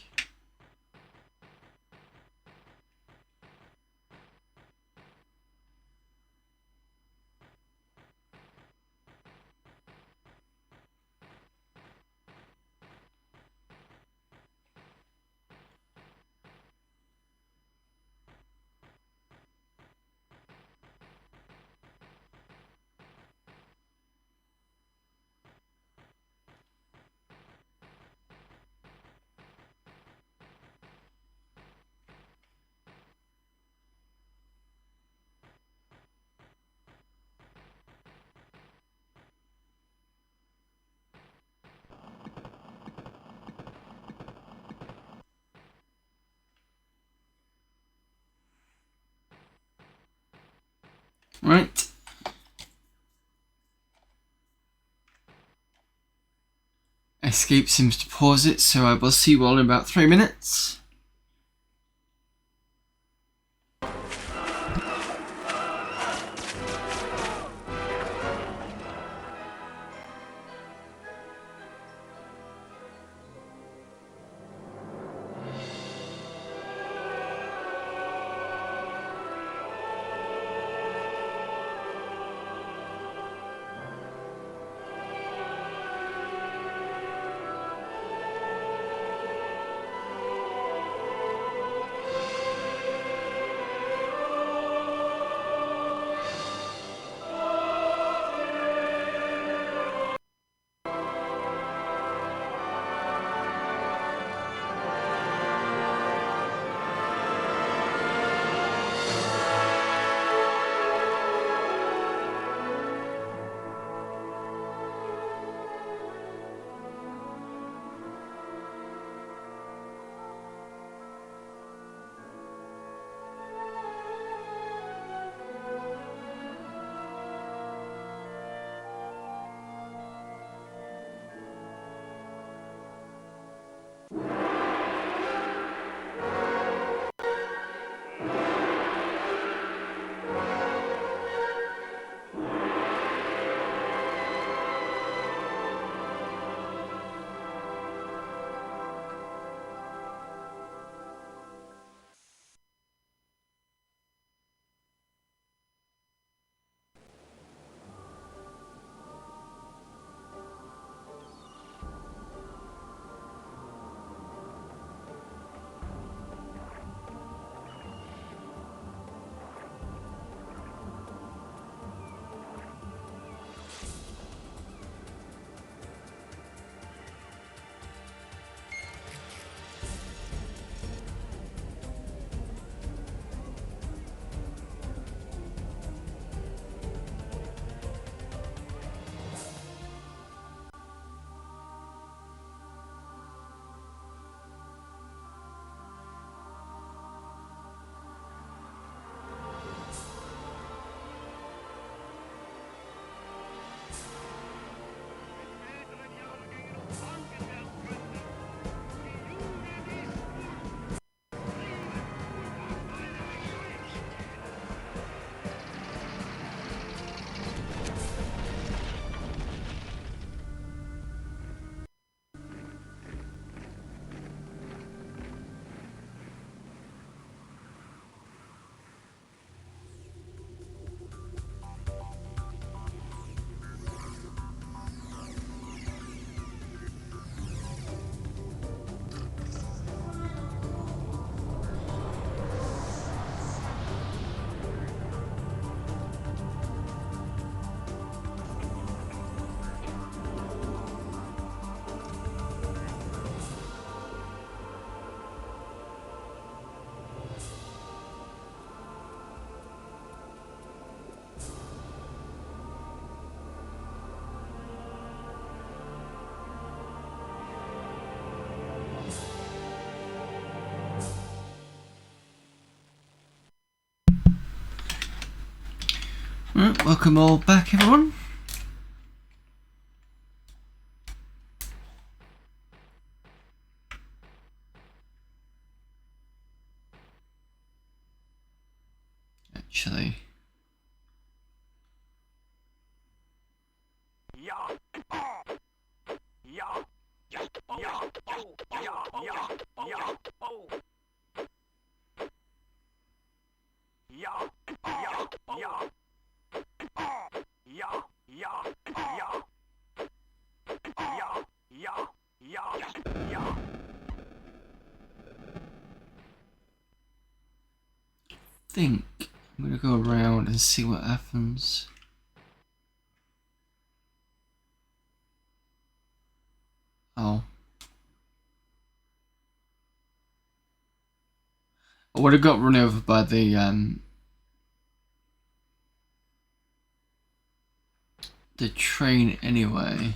S1: Right. Escape seems to pause it, so I will see you all in about 3 minutes. Right, welcome all back, everyone. Actually, I think I'm gonna go around and see what happens. Oh. I would have got run over by the train anyway.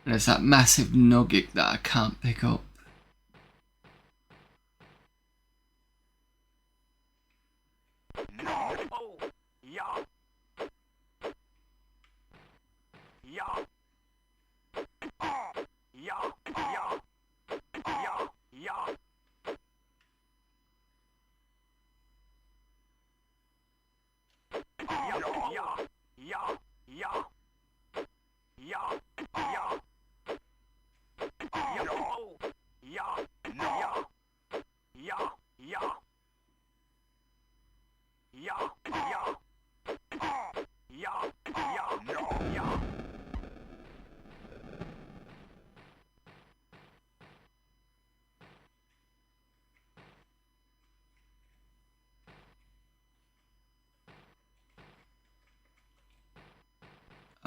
S1: And it's that massive nugget that I can't pick up.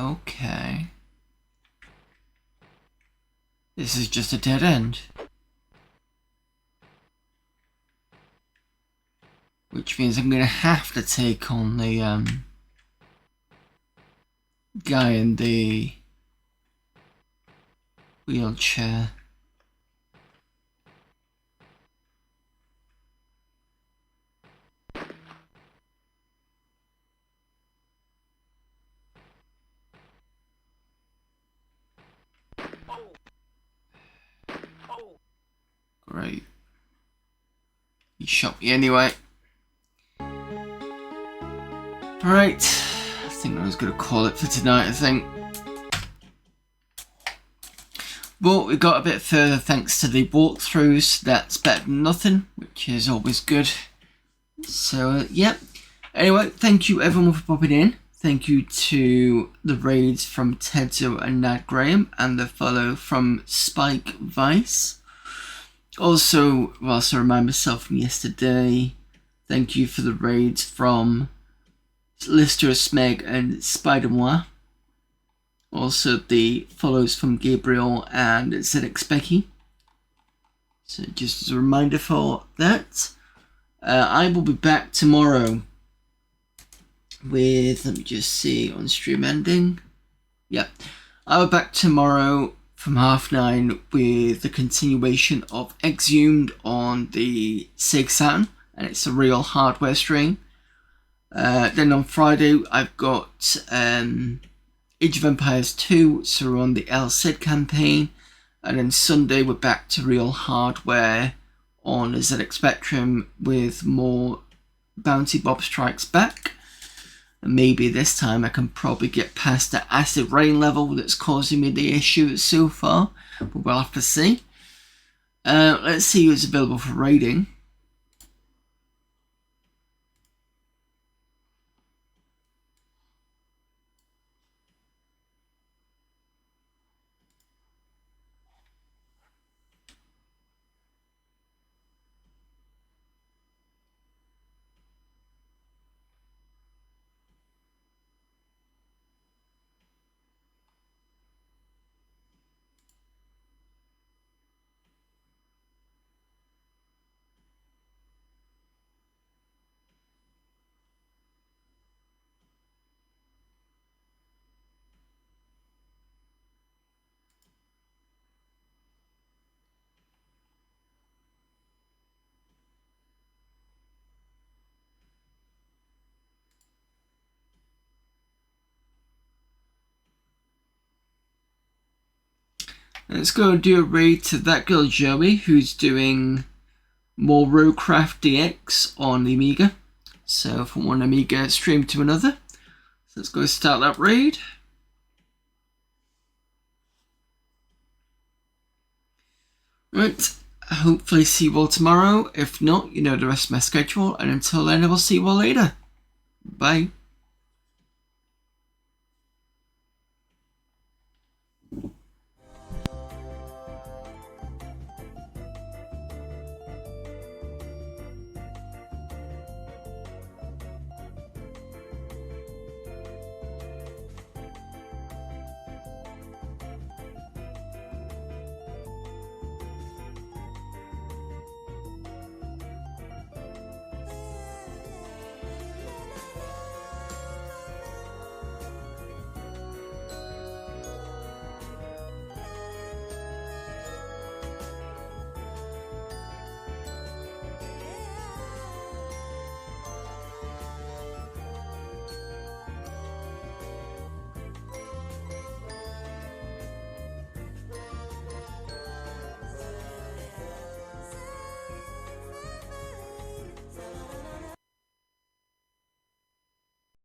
S1: Okay. This is just a dead end. Which means I'm gonna have to take on the guy in the wheelchair. Great. He shot me anyway. Right. I think I was going to call it for tonight, I think. But we got a bit further thanks to the walkthroughs. That's better than nothing, which is always good. So, yeah. Anyway, thank you everyone for popping in. Thank you to the raids from Tedzo and Nad Graham and the follow from Spike Vice. Also, whilst I remind myself from yesterday, thank you for the raids from Lister Smeg and Spider-Moi. Also the follows from Gabriel and ZX Becky. So just as a reminder for that. I will be back tomorrow with, let me just see, on stream ending. Yeah, I'll be back tomorrow from 9:30 with the continuation of Exhumed on the Sega Saturn, and it's a real hardware stream. Then on Friday I've got Age of Empires 2, so we're on the El Cid campaign, and then Sunday we're back to real hardware on the ZX Spectrum with more Bounty Bob Strikes Back. And maybe this time I can probably get past the acid rain level that's causing me the issue so far, but we'll have to see. Let's see who's available for raiding. Let's go and do a raid to that girl Joey, who's doing more Roecraft DX on the Amiga. So from one Amiga stream to another. So let's go start that raid. Right, hopefully see you all tomorrow. If not, you know the rest of my schedule. And until then, I will see you all later. Bye.